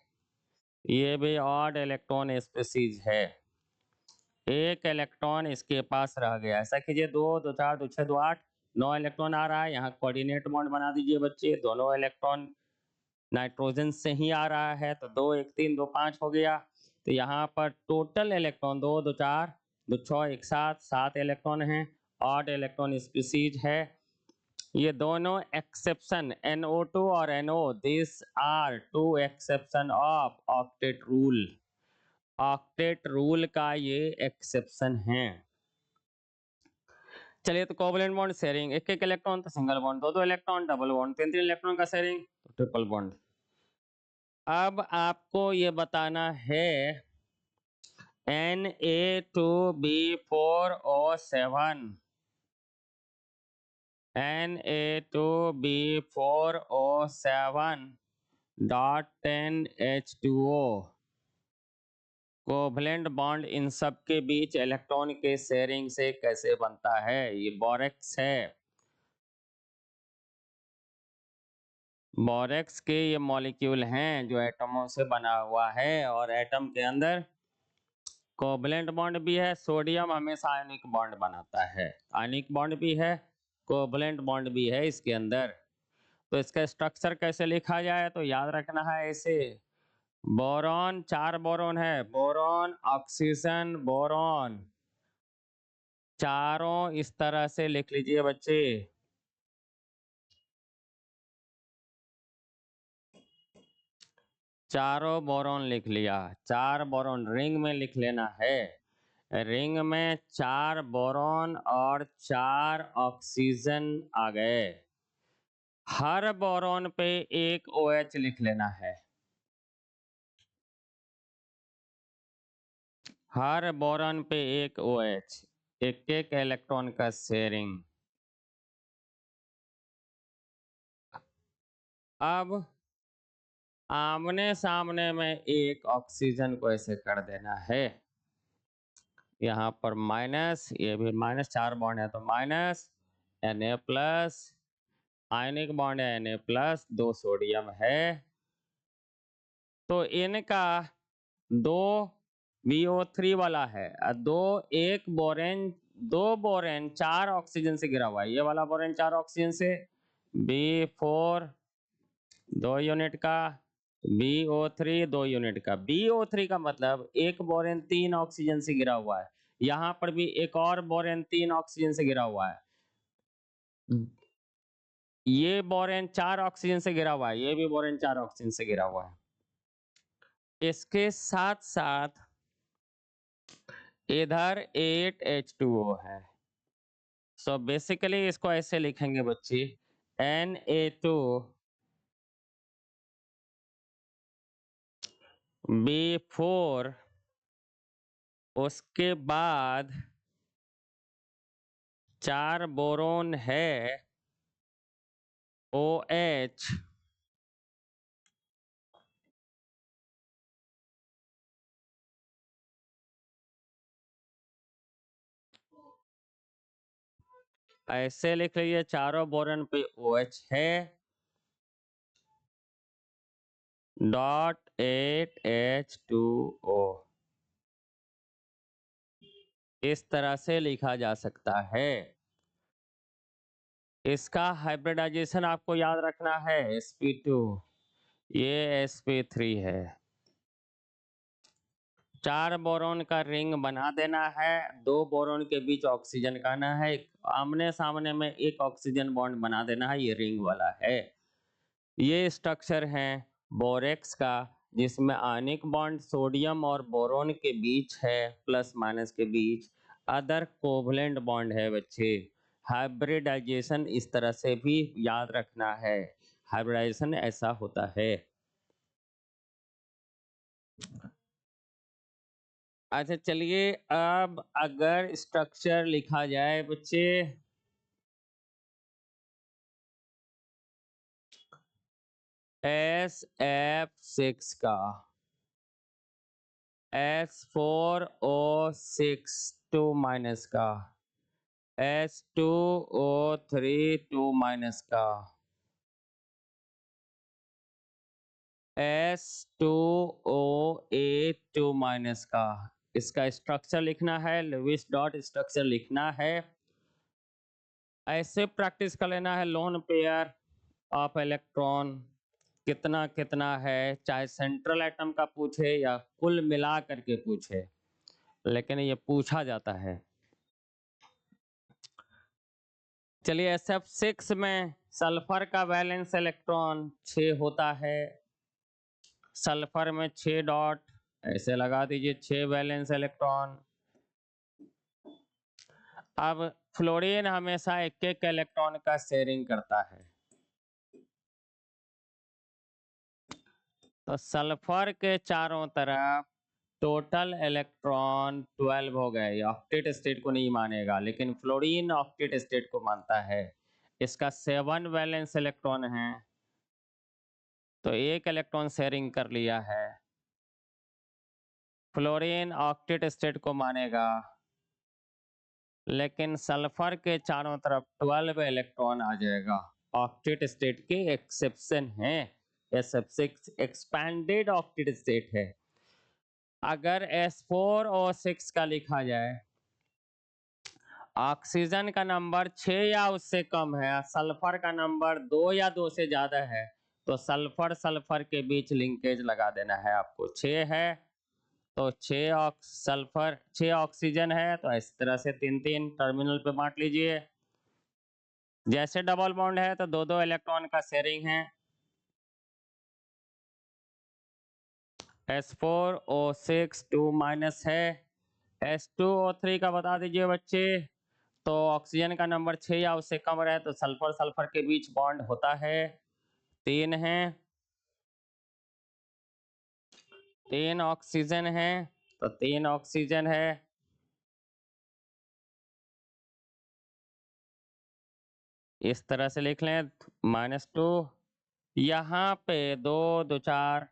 ये भी ऑड इलेक्ट्रॉन स्पीसीज है। एक इलेक्ट्रॉन इसके पास रह गया, ऐसा कीजिए 2 2 4 2 6 2 8 9 इलेक्ट्रॉन आ रहा है। यहाँ कोऑर्डिनेट बॉन्ड बना दीजिए बच्चे, दोनों इलेक्ट्रॉन नाइट्रोजन से ही आ रहा है, तो 2 1 3 2 5 हो गया। तो यहाँ पर टोटल इलेक्ट्रॉन 2 2 4 2 6 1 7 इलेक्ट्रॉन हैं, ऑड इलेक्ट्रॉन स्पीसीज है। ये दोनों एक्सेप्शन NO2 और NO, this are 2 exception of octet rule. Octet rule का ये एक्सेप्शन है। चलिए, तो कोवलेंट बॉन्ड शेयरिंग, एक एक इलेक्ट्रॉन तो single bond, 2 2 electron double bond, 3 3 electron का शेयरिंग तो ट्रिपल बॉन्ड। अब आपको ये बताना है Na2B4O7, Na2B4O7 dot 10H2O। Covalent bond in सब के बीच इलेक्ट्रॉन के शेयरिंग से कैसे बनता है? ये बोरेक्स है। बोरेक्स के ये मॉलिक्यूल हैं जो एटमों से बना हुआ है, और एटम के अंदर कोवलेंट बॉन्ड भी है। सोडियम हमेशा आयनिक बॉन्ड बनाता है, आयनिक बॉन्ड भी है, कोवलेंट बॉन्ड भी है इसके अंदर। तो इसका स्ट्रक्चर कैसे लिखा जाए तो याद रखना है ऐसे। बोरॉन, 4 बोरॉन है, बोरॉन, ऑक्सीजन, बोरॉन, चारों इस तरह से लिख लीजिए बच्चे। चारों बोरॉन लिख लिया, 4 बोरॉन रिंग में लिख लेना है। रिंग में 4 बोरॉन और 4 ऑक्सीजन आ गए। हर बोरॉन पे एक OH लिख लेना है। हर बोरॉन पे एक OH, एक एक इलेक्ट्रॉन का शेयरिंग। अब आमने सामने में एक ऑक्सीजन को ऐसे कर देना है। यहाँ पर माइनस, ये भी माइनस, 4 बॉन्ड है तो माइनस, Na+, आयनिक बॉन्ड है Na+, 2 सोडियम है, तो इनका 2 VO3 वाला है, एक बोरेन, 2 बोरेन 4 ऑक्सीजन से गिरा हुआ है। ये वाला बोरेन 4 ऑक्सीजन से, B4 2 यूनिट का, BO3 2 यूनिट का। BO3 का मतलब एक बोरेन 3 ऑक्सीजन से गिरा हुआ है। यहाँ पर भी एक और बोरेन 3 ऑक्सीजन से गिरा हुआ है। ये बोरेन 4 ऑक्सीजन से गिरा हुआ है, ये भी बोरेन 4 ऑक्सीजन से गिरा हुआ है। इसके साथ साथ इधर 8H2O है। सो बेसिकली इसको ऐसे लिखेंगे बच्चे, Na2B4, उसके बाद 4 बोरोन है, OH, ऐसे लिख लीजिए, चारों बोरन पे OH है, डॉट 8H2O। इस तरह से लिखा जा सकता है। इसका हाइब्रिडाइजेशन आपको याद रखना है, sp2, ये sp3 है। 4 बोरॉन का रिंग बना देना है, 2 बोरॉन के बीच ऑक्सीजन का आना है, आमने सामने में एक ऑक्सीजन बॉन्ड बना देना है, ये रिंग वाला है। ये स्ट्रक्चर है बोरेक्स का, जिसमें आयनिक बॉन्ड सोडियम और बोरोन के बीच है, प्लस माइनस के बीच। अदर कोवलेंट बॉन्ड है बच्चे। हाइब्रिडाइजेशन इस तरह से भी याद रखना है, हाइब्रिडाइजेशन ऐसा होता है। अच्छा चलिए, अब अगर स्ट्रक्चर लिखा जाए बच्चे, SF6 का, S4O6 2 माइनस का, H2O3 2 माइनस का, S2O8 2 माइनस का। इसका स्ट्रक्चर लिखना है, लुईस डॉट स्ट्रक्चर लिखना है। ऐसे प्रैक्टिस कर लेना है, लोन पेयर ऑफ इलेक्ट्रॉन कितना कितना है, चाहे सेंट्रल एटम का पूछे या कुल मिला करके पूछे, लेकिन ये पूछा जाता है। चलिए, SF6 में सल्फर का वैलेंस इलेक्ट्रॉन 6 होता है। सल्फर में 6 डॉट ऐसे लगा दीजिए, 6 वैलेंस इलेक्ट्रॉन। अब फ्लोरीन हमेशा एक एक इलेक्ट्रॉन का शेयरिंग करता है, तो सल्फर के चारों तरफ टोटल इलेक्ट्रॉन 12 हो गए। ऑक्टेट स्टेट को नहीं मानेगा, लेकिन फ्लोरीन ऑक्टेट स्टेट को मानता है। इसका 7 वैलेंस इलेक्ट्रॉन है, तो एक इलेक्ट्रॉन शेयरिंग कर लिया है। फ्लोरीन ऑक्टेट स्टेट को मानेगा, लेकिन सल्फर के चारों तरफ 12 इलेक्ट्रॉन आ जाएगा। ऑक्टेट स्टेट के एक्सेप्शन है, ये सबसे एक्सपैंडेड ऑक्टेट स्टेट है। अगर S4O6 का लिखा जाए, ऑक्सीजन का नंबर 6 या उससे कम है, सल्फर का नंबर 2 या 2 से ज्यादा है, तो सल्फर सल्फर के बीच लिंकेज लगा देना है आपको। 6 है तो 6 ऑक्सीजन है, तो इस तरह से 3-3 टर्मिनल पे बांट लीजिए। जैसे डबल बॉन्ड है तो 2-2 इलेक्ट्रॉन का शेयरिंग है। S4O6 2- है। S2O3 का बता दीजिए बच्चे। तो ऑक्सीजन का नंबर 6 या उससे कम रहे तो सल्फर सल्फर के बीच बॉन्ड होता है। 3 है, 3 ऑक्सीजन है, तो 3 ऑक्सीजन है। इस तरह से लिख लें, -2। यहाँ पे 2 2 4,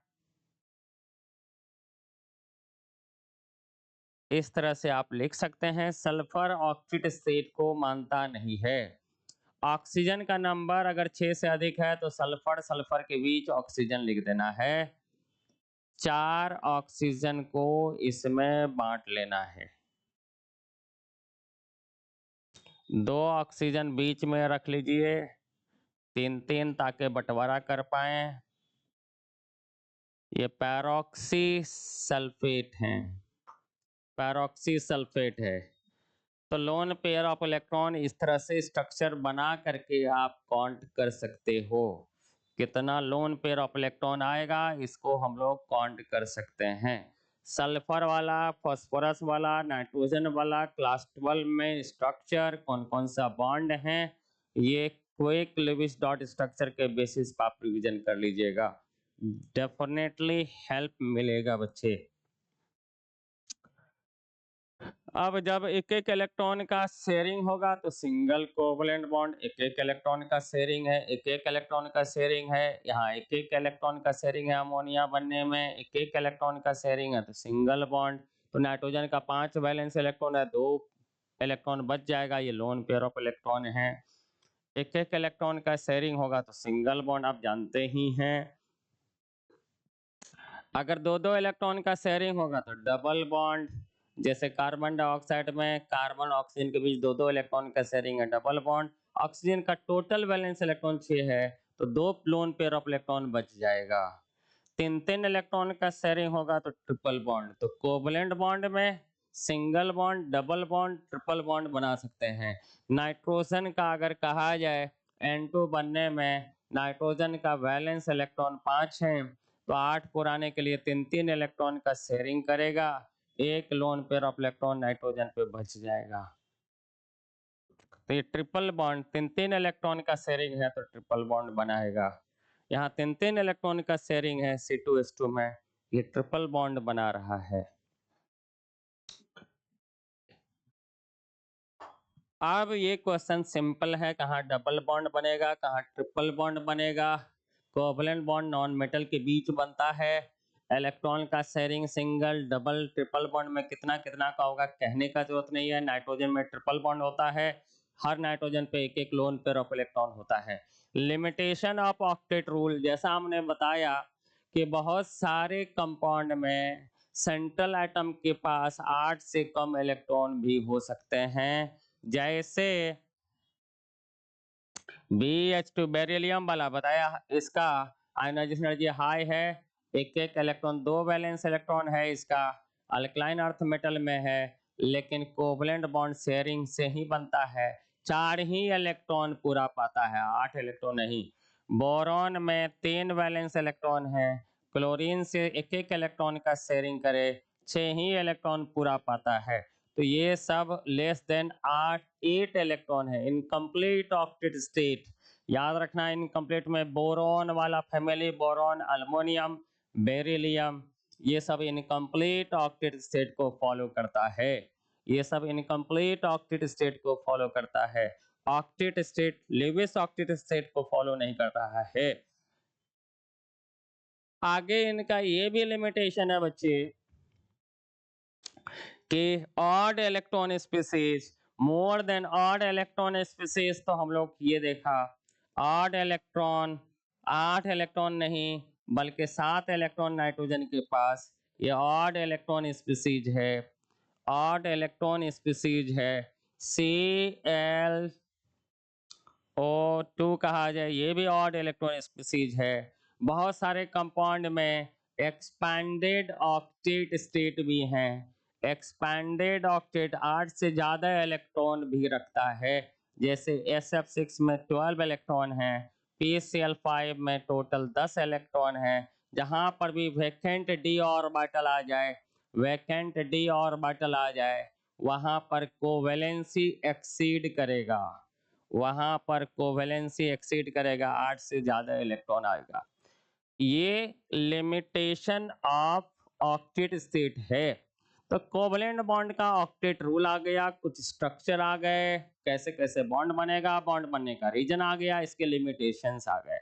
इस तरह से आप लिख सकते हैं। सल्फर ऑक्सीड स्टेट को मानता नहीं है। ऑक्सीजन का नंबर अगर 6 से अधिक है तो सल्फर सल्फर के बीच ऑक्सीजन लिख देना है। 4 ऑक्सीजन को इसमें बांट लेना है। 2 ऑक्सीजन बीच में रख लीजिए, 3-3 ताकि बंटवारा कर पाए। ये पैरोक्सी सल्फेट हैं, पैरोक्सी सल्फेट है। तो लोन पेयर ऑफ इलेक्ट्रॉन इस तरह से स्ट्रक्चर बना करके आप काउंट कर सकते हो। कितना लोन पेयर ऑफ इलेक्ट्रॉन आएगा इसको हम लोग काउंट कर सकते हैं। सल्फर वाला, फास्फोरस वाला, नाइट्रोजन वाला क्लास 12 में स्ट्रक्चर कौन कौन सा बॉन्ड है, ये क्विक लेविस डॉट स्ट्रक्चर के बेसिस पर आप रिवीजन कर लीजिएगा। डेफिनेटली हेल्प मिलेगा बच्चे। अब जब एक एक इलेक्ट्रॉन का शेयरिंग होगा तो सिंगल कोवलेंट बॉन्ड, एक एक इलेक्ट्रॉन का शेयरिंग है, एक एक इलेक्ट्रॉन का शेयरिंग है। यहाँ एक एक इलेक्ट्रॉन का शेयरिंग है अमोनिया बनने में, एक एक इलेक्ट्रॉन का शेयरिंग है तो सिंगल बॉन्ड। तो नाइट्रोजन का 5 वैलेंस इलेक्ट्रॉन है, 2 इलेक्ट्रॉन बच जाएगा, ये लोन पेयर ऑफ इलेक्ट्रॉन है। एक एक इलेक्ट्रॉन का शेयरिंग होगा तो सिंगल बॉन्ड आप जानते ही हैं। अगर 2-2 इलेक्ट्रॉन का शेयरिंग होगा तो डबल बॉन्ड। जैसे कार्बन डाइऑक्साइड में कार्बन ऑक्सीजन के बीच 2-2 इलेक्ट्रॉन का शेयरिंग है, डबल बॉन्ड। ऑक्सीजन का टोटल वैलेंस इलेक्ट्रॉन 6 है, तो 2 लोन पेयर ऑफ इलेक्ट्रॉन बच जाएगा। 3-3 इलेक्ट्रॉन का शेयरिंग होगा तो ट्रिपल बॉन्ड। तो कोवलेंट बॉन्ड में single bond, double bond, triple bond बना सकते हैं। नाइट्रोजन का अगर कहा जाए N2 बनने में, नाइट्रोजन का वैलेंस इलेक्ट्रॉन 5 है, तो 8 पुराने के लिए 3-3 इलेक्ट्रॉन का शेयरिंग करेगा, एक lone pair of electron nitrogen पे बच जाएगा। तो ये ट्रिपल बॉन्ड, 3-3 इलेक्ट्रॉन का शेयरिंग है तो ट्रिपल बॉन्ड बनाएगा। यहाँ 3-3 इलेक्ट्रॉन का शेयरिंग है C2H2 में, ये ट्रिपल बॉन्ड बना रहा है। अब ये क्वेश्चन सिंपल है, कहाँ डबल बॉन्ड बनेगा, कहाँ ट्रिपल बॉन्ड बनेगा। कोवलेंट बॉन्ड नॉन मेटल के बीच बनता है। इलेक्ट्रॉन का sharing single, double, triple bond में कितना कितना का होगा कहने का जरूरत नहीं है। नाइट्रोजन में ट्रिपल बॉन्ड होता है, हर नाइट्रोजन पे एक एक लोन पेयर ऑफ इलेक्ट्रॉन होता है। लिमिटेशन ऑफ ऑक्टेट रूल, जैसा हमने बताया कि बहुत सारे कंपाउंड में सेंट्रल एटम के पास 8 से कम इलेक्ट्रॉन भी हो सकते हैं। जैसे BH2 बेरिलियम वाला बताया, इसका आयोनाइजेशन एनर्जी हाई है, एक एक इलेक्ट्रॉन 2 वैलेंस इलेक्ट्रॉन है इसका, अल्कलाइन अर्थ मेटल में है, लेकिन कोवलेंट बॉन्ड शेयरिंग से ही बनता है। 4 ही इलेक्ट्रॉन पूरा पाता है, 8 इलेक्ट्रॉन नहीं। बोरॉन में 3 वैलेंस इलेक्ट्रॉन है, क्लोरीन से एक एक इलेक्ट्रॉन का शेयरिंग करे, 6 ही इलेक्ट्रॉन पूरा पाता है। तो ये सब लेस देन 8 इलेक्ट्रॉन है, इनकम्प्लीट ऑक्टेट स्टेट। याद रखना इनकम्प्लीट में बोरॉन वाला फैमिली, बोरॉन, अल्मोनियम, बेरिलियम, ये सब इनकम्प्लीट ऑक्टेट स्टेट को फॉलो करता है। ये सब इनकम्प्लीट ऑक्टेट स्टेट को फॉलो करता है। Octet state Lewis octet state को फॉलो नहीं कर रहा है। आगे इनका ये भी लिमिटेशन है बच्चे कि odd electron species more than odd electron species, तो हम लोग ये देखा ऑड इलेक्ट्रॉन 8 इलेक्ट्रॉन नहीं बल्कि 7 इलेक्ट्रॉन नाइट्रोजन के पास, ये ऑड इलेक्ट्रॉन स्पीसीज है। ऑड इलेक्ट्रॉन स्पीसीज है ClO2 कहा जाए, ये भी ऑड इलेक्ट्रॉन स्पीसीज है। बहुत सारे कंपाउंड में एक्सपैंडेड ऑक्टेट स्टेट भी हैं। एक्सपैंडेड ऑक्टेट 8 से ज़्यादा इलेक्ट्रॉन भी रखता है, जैसे SF6 में 12 इलेक्ट्रॉन है, PCl5 में टोटल 10 इलेक्ट्रॉन है। जहाँ पर भी वैकेंट d ऑर्बिटल आ जाए, वैकेंट d ऑर्बिटल आ जाए, वहाँ पर कोवेलेंसी एक्सीड करेगा, वहां पर कोवेलेंसी एक्सीड करेगा, 8 से ज्यादा इलेक्ट्रॉन आएगा। ये लिमिटेशन ऑफ ऑक्टेट स्टेट है। तो कोवलेंट बॉन्ड का ऑक्टेट रूल आ गया, कुछ स्ट्रक्चर आ गए, कैसे कैसे बॉन्ड बनेगा, बॉन्ड बनने का रीजन आ गया, इसके लिमिटेशंस आ गए।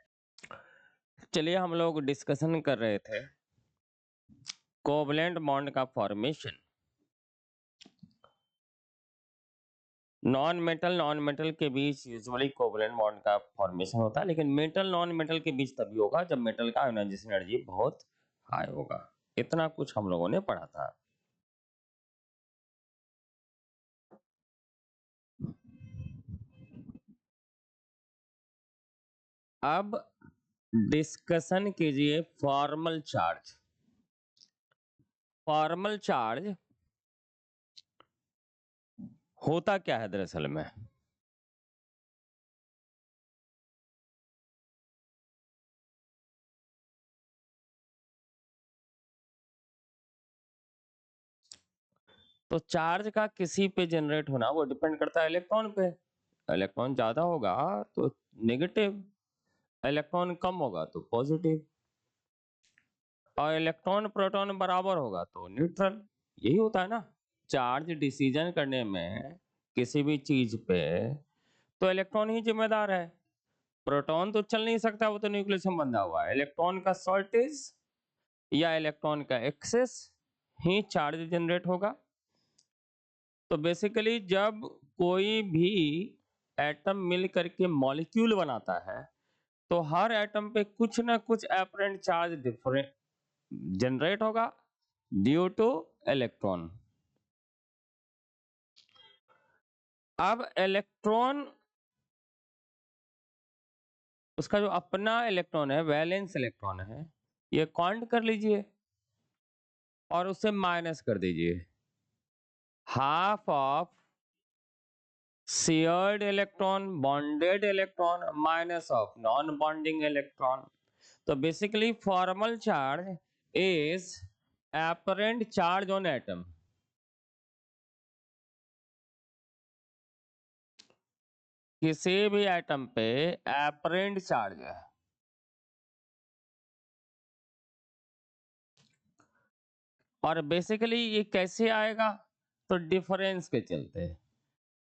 चलिए हम लोग डिस्कशन कर रहे थे कोवलेंट बॉन्ड का फॉर्मेशन। नॉन मेटल के बीच यूजुअली कोवलेंट बॉन्ड का फॉर्मेशन होता है, लेकिन मेटल नॉन मेटल के बीच तभी होगा जब मेटल का आयोनाइजेशन एनर्जी बहुत हाई होगा। इतना कुछ हम लोगों ने पढ़ा था। अब डिस्कशन कीजिए फॉर्मल चार्ज। फॉर्मल चार्ज होता क्या है दरअसल में? तो चार्ज का किसी पे जनरेट होना वो डिपेंड करता है इलेक्ट्रॉन पे। इलेक्ट्रॉन ज्यादा होगा तो नेगेटिव, इलेक्ट्रॉन कम होगा तो पॉजिटिव, और इलेक्ट्रॉन प्रोटॉन बराबर होगा तो न्यूट्रल। यही होता है ना चार्ज डिसीजन करने में किसी भी चीज पे, तो इलेक्ट्रॉन ही जिम्मेदार है। प्रोटॉन तो चल नहीं सकता, वो तो न्यूक्लियस से बंधा हुआ है। इलेक्ट्रॉन का शॉर्टेज या इलेक्ट्रॉन का एक्सेस ही चार्ज जनरेट होगा। तो बेसिकली जब कोई भी एटम मिल करके मॉलिक्यूल बनाता है तो हर एटम पे कुछ ना कुछ एपरेंट चार्ज डिफरेंट जनरेट होगा ड्यू टू इलेक्ट्रॉन। अब इलेक्ट्रॉन, उसका जो अपना इलेक्ट्रॉन है, वैलेंस इलेक्ट्रॉन है, ये काउंट कर लीजिए और उसे माइनस कर दीजिए। Half of shared electron, bonded electron minus of non bonding electron. तो basically formal charge is apparent charge on atom. किसी भी एटम पे apparent चार्ज है। और बेसिकली ये कैसे आएगा? तो डिफरेंस के चलते,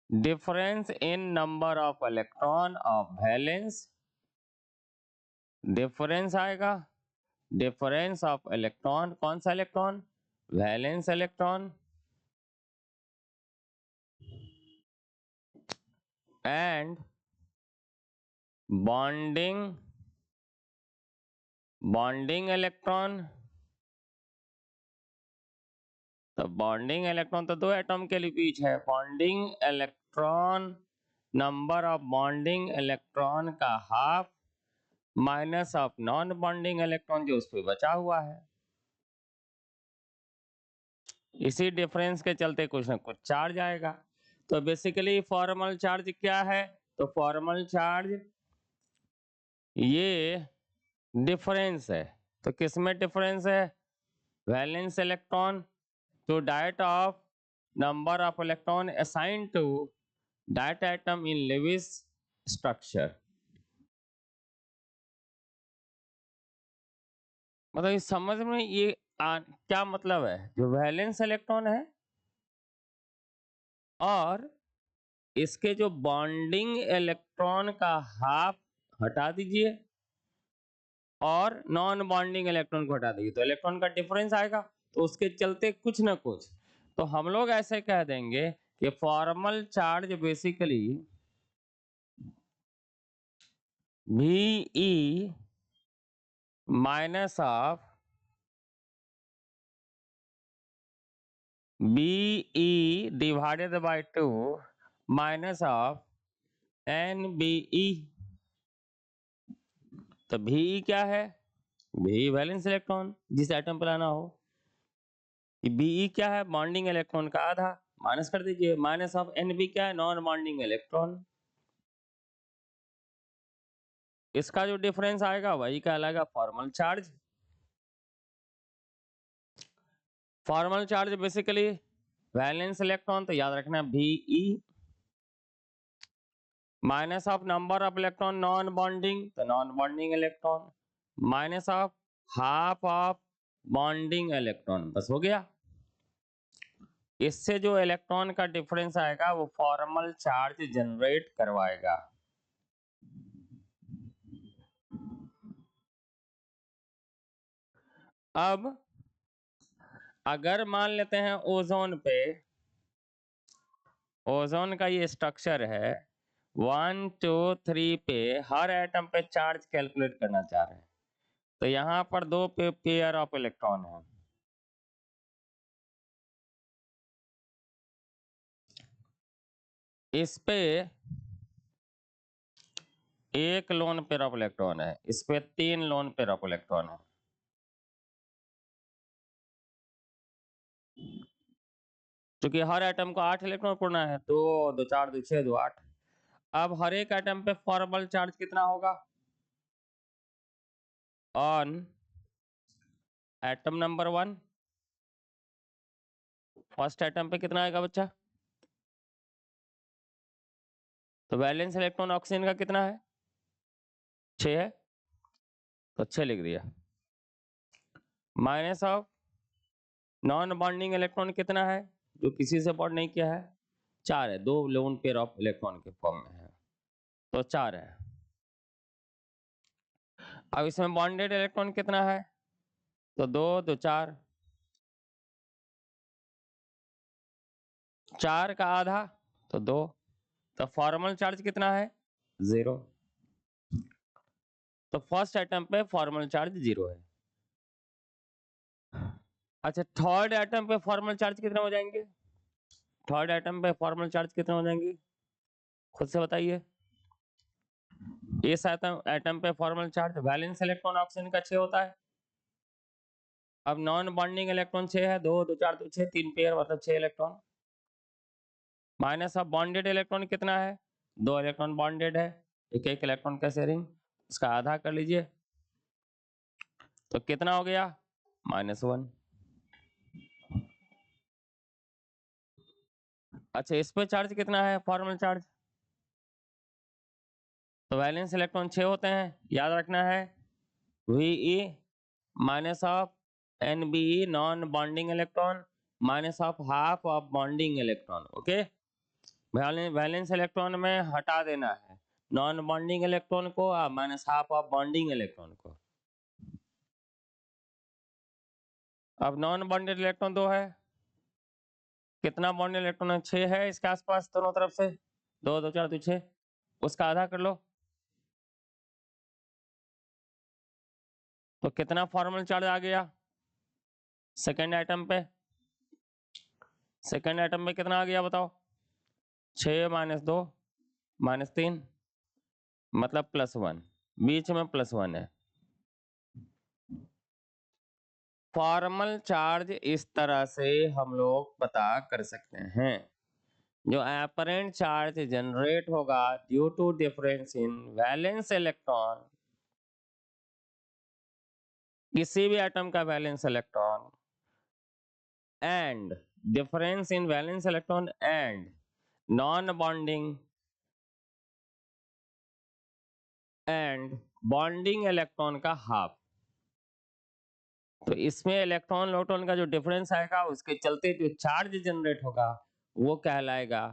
difference in number of electron of valence, difference आएगा, डिफरेंस ऑफ इलेक्ट्रॉन, कौन सा electron? Valence electron, and bonding electron. तो बॉन्डिंग इलेक्ट्रॉन तो दो एटम के बीच है, bonding electron, number of bonding electron का half minus of non bonding electron जो उस पर बचा हुआ है। इसी डिफरेंस के चलते कुछ ना कुछ चार्ज आएगा। तो बेसिकली फॉर्मल चार्ज क्या है? तो फॉर्मल चार्ज ये डिफरेंस है। तो किसमें डिफरेंस है? Valence electron to that of number of electron assigned to that atom in Lewis structure। मतलब इस समझ में ये क्या मतलब है, जो वैलेंस इलेक्ट्रॉन है और इसके जो बॉन्डिंग इलेक्ट्रॉन का हाफ हटा दीजिए और नॉन बॉन्डिंग इलेक्ट्रॉन को हटा दीजिए, तो इलेक्ट्रॉन का डिफरेंस आएगा। तो उसके चलते कुछ ना कुछ तो हम लोग ऐसे कह देंगे कि formal charge basically VE minus of BE divided by 2 minus of NBE। तो VE क्या है, VE वैलेंस इलेक्ट्रॉन जिस एटम पर आना हो। BE क्या है, बॉन्डिंग इलेक्ट्रॉन का आधा, माइनस कर दीजिए, माइनस ऑफ NB क्या है, नॉन बॉन्डिंग इलेक्ट्रॉन। इसका जो डिफरेंस आएगा वही कहलाएगा formal charge. Formal charge basically valence electron, तो याद रखना VE minus of number of electron non bonding, तो non bonding electron minus of half of bonding electron, बस हो गया। इससे जो इलेक्ट्रॉन का डिफरेंस आएगा वो फॉर्मल चार्ज जनरेट करवाएगा। अब अगर मान लेते हैं ओजोन पे, ओजोन का ये स्ट्रक्चर है 1 2 3 पे, हर एटम पे चार्ज कैलकुलेट करना चाह रहे हैं, तो यहां पर दो पेयर ऑफ इलेक्ट्रॉन है। इस पे एक लोन पेयर ऑफ इलेक्ट्रॉन है, इस पे 3 लोन पेयर ऑफ इलेक्ट्रॉन है। क्योंकि हर एटम को 8 इलेक्ट्रॉन पूर्णा है, 2 2 4 2 6 2 8। अब हर एक एटम पे फॉर्मल चार्ज कितना होगा, on atom number 1 first atom पे कितना आएगा बच्चा, तो वैलेंस इलेक्ट्रॉन ऑक्सीजन का कितना है, 6 है, तो 6 लिख दिया। Minus of non bonding electron कितना है, जो किसी से बॉन्ड नहीं किया है, 4 है, 2 लोन पेयर ऑफ इलेक्ट्रॉन के फॉर्म में है, तो 4 है। अब इसमें बॉन्डेड इलेक्ट्रॉन कितना है, तो 2 2 4, 4 का आधा तो 2, तो फॉर्मल चार्ज कितना है, 0। तो फर्स्ट एटम पे फॉर्मल चार्ज 0 है। अच्छा, थर्ड एटम पे फॉर्मल चार्ज कितने हो जाएंगे, थर्ड एटम पे फॉर्मल चार्ज कितने हो जाएंगे, खुद से बताइए। इस एटम पे formal charge valence electron oxygen का 6 होता है। अब नॉन बॉन्डिंग इलेक्ट्रॉन 6 है, 2 2 4 2 6, 3 पेयर मतलब 6 electron. Minus of bonded electron कितना है, 2 इलेक्ट्रॉन बॉन्डेड है, एक एक इलेक्ट्रॉन का शेयरिंग, इसका आधा कर लीजिए, तो कितना हो गया, -1। अच्छा, इस पे चार्ज कितना है, फॉर्मल चार्ज, तो वैलेंस इलेक्ट्रॉन 6 होते हैं, याद रखना है VE minus of NBE non bonding electron minus of half of bonding electron. Okay, valence electron में हटा देना है नॉन बॉन्डिंग इलेक्ट्रॉन को और minus half of bonding electron को। अब नॉन बॉन्डेड इलेक्ट्रॉन 2 है, कितना बॉन्डेड इलेक्ट्रॉन है, 6 है इसके आसपास दोनों तरफ से, 2 2 4 2 6, उसका आधा कर लो, तो कितना फॉर्मल चार्ज आ गया सेकेंड एटम पे, सेकेंड एटम पे कितना आ गया बताओ, 6 -2 -3 मतलब +1, बीच में +1 है। फॉर्मल चार्ज इस तरह से हम लोग पता कर सकते हैं। जो एपरेंट चार्ज जनरेट होगा due to difference in valence electron, किसी भी एटम का valence electron and difference in valence electron and non bonding and bonding electron का हाफ, तो इसमें इलेक्ट्रॉन न्यूट्रॉन का जो डिफरेंस आएगा उसके चलते जो चार्ज जनरेट होगा वो कहलाएगा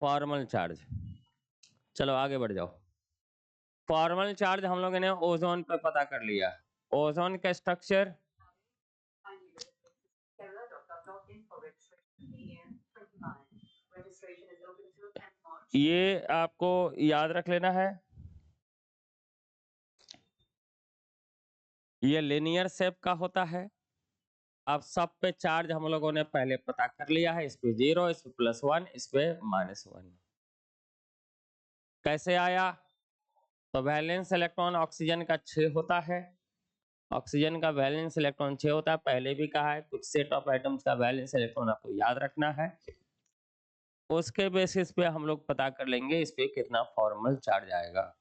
फॉर्मल चार्ज। चलो आगे बढ़ जाओ। फॉर्मल चार्ज हम लोगों ने ओजोन पे पता कर लिया। ओजोन का स्ट्रक्चर ये आपको याद रख लेना है, ये लिनियर शेप का होता है। अब सब पे चार्ज हम लोगों ने पहले पता कर लिया है, इस पे 0, इस पे +1, इस पे -1। कैसे आया? तो वैलेंस इलेक्ट्रॉन ऑक्सीजन का 6 होता है। ऑक्सीजन का वैलेंस इलेक्ट्रॉन 6 होता है, पहले भी कहा है। कुछ सेट ऑफ एटम्स का वैलेंस इलेक्ट्रॉन आपको याद रखना है, उसके बेसिस पे हम लोग पता कर लेंगे इस पे कितना फॉर्मल चार्ज आएगा।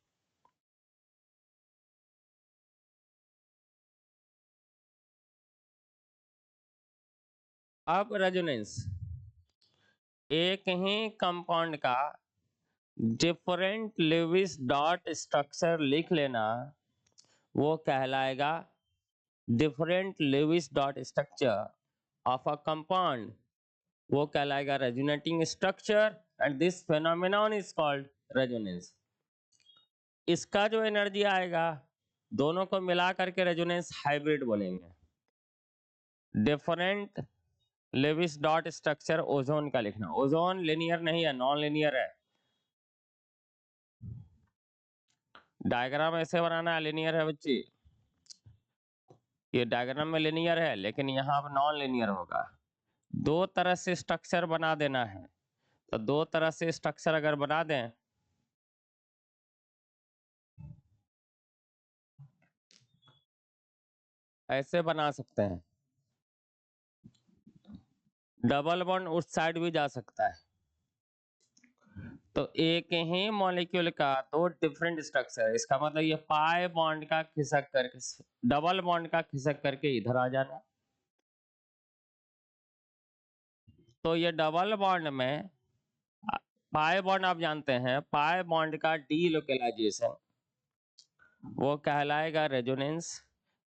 अब रेजोनेंस, एक ही कंपाउंड का डिफरेंट लेविस डॉट स्ट्रक्चर लिख लेना, वो कहलाएगा different Lewis dot structure of a compound, वो कहलाएगा resonating structure, and this phenomenon is called resonance. इसका जो एनर्जी आएगा दोनों को मिला करके रेजोनेंस हाइब्रिड बोलेंगे। Different Lewis dot structure ozone का लिखना, ओजोन लिनियर नहीं है, नॉन लिनियर है। डायग्राम ऐसे बनाना है, लिनियर है बच्ची, ये डायग्राम में लिनियर है लेकिन यहाँ पर नॉन लिनियर होगा। दो तरह से स्ट्रक्चर बना देना है, तो दो तरह से स्ट्रक्चर अगर बना दें ऐसे बना सकते हैं। डबल बॉन्ड उस साइड भी जा सकता है। तो एक ही मॉलिक्यूल का दो डिफरेंट स्ट्रक्चर, इसका मतलब ये पाई बॉन्ड का खिसक करके, डबल बॉन्ड का खिसक करके इधर आ जाना। तो ये डबल बॉन्ड में पाई बॉन्ड आप जानते हैं, पाई बॉन्ड का डी लोकेलाइजेशन वो कहलाएगा रेजोनेंस।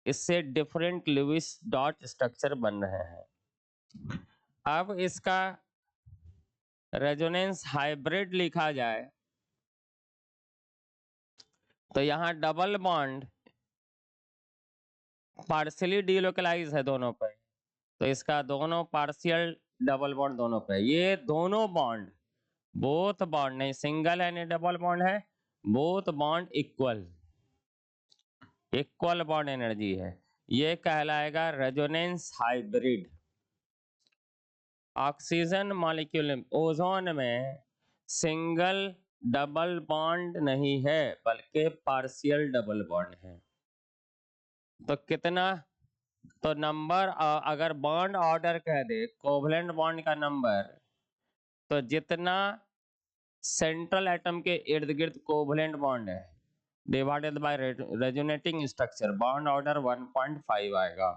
इससे डिफरेंट लुईस डॉट स्ट्रक्चर बन रहे हैं। अब इसका रेजोनेंस हाइब्रिड लिखा जाए तो यहाँ डबल बॉन्ड पार्शियली डीलोकलाइज है दोनों पे, तो इसका दोनों पार्शियल डबल बॉन्ड दोनों पे, ये दोनों बॉन्ड, बोथ बॉन्ड नहीं सिंगल है नहीं डबल बॉन्ड है, both bond equal, equal bond energy है, ये कहलाएगा resonance hybrid. Oxygen molecule ozone में सिंगल डबल बॉन्ड नहीं है बल्कि पार्शियल डबल बॉन्ड है। तो कितना, तो नंबर अगर बॉन्ड ऑर्डर कह दे कोवलेंट बॉन्ड का नंबर, तो जितना सेंट्रल एटम के इर्द गिर्द कोवलेंट बॉन्ड है divided by resonating structure, bond order 1.5 आएगा।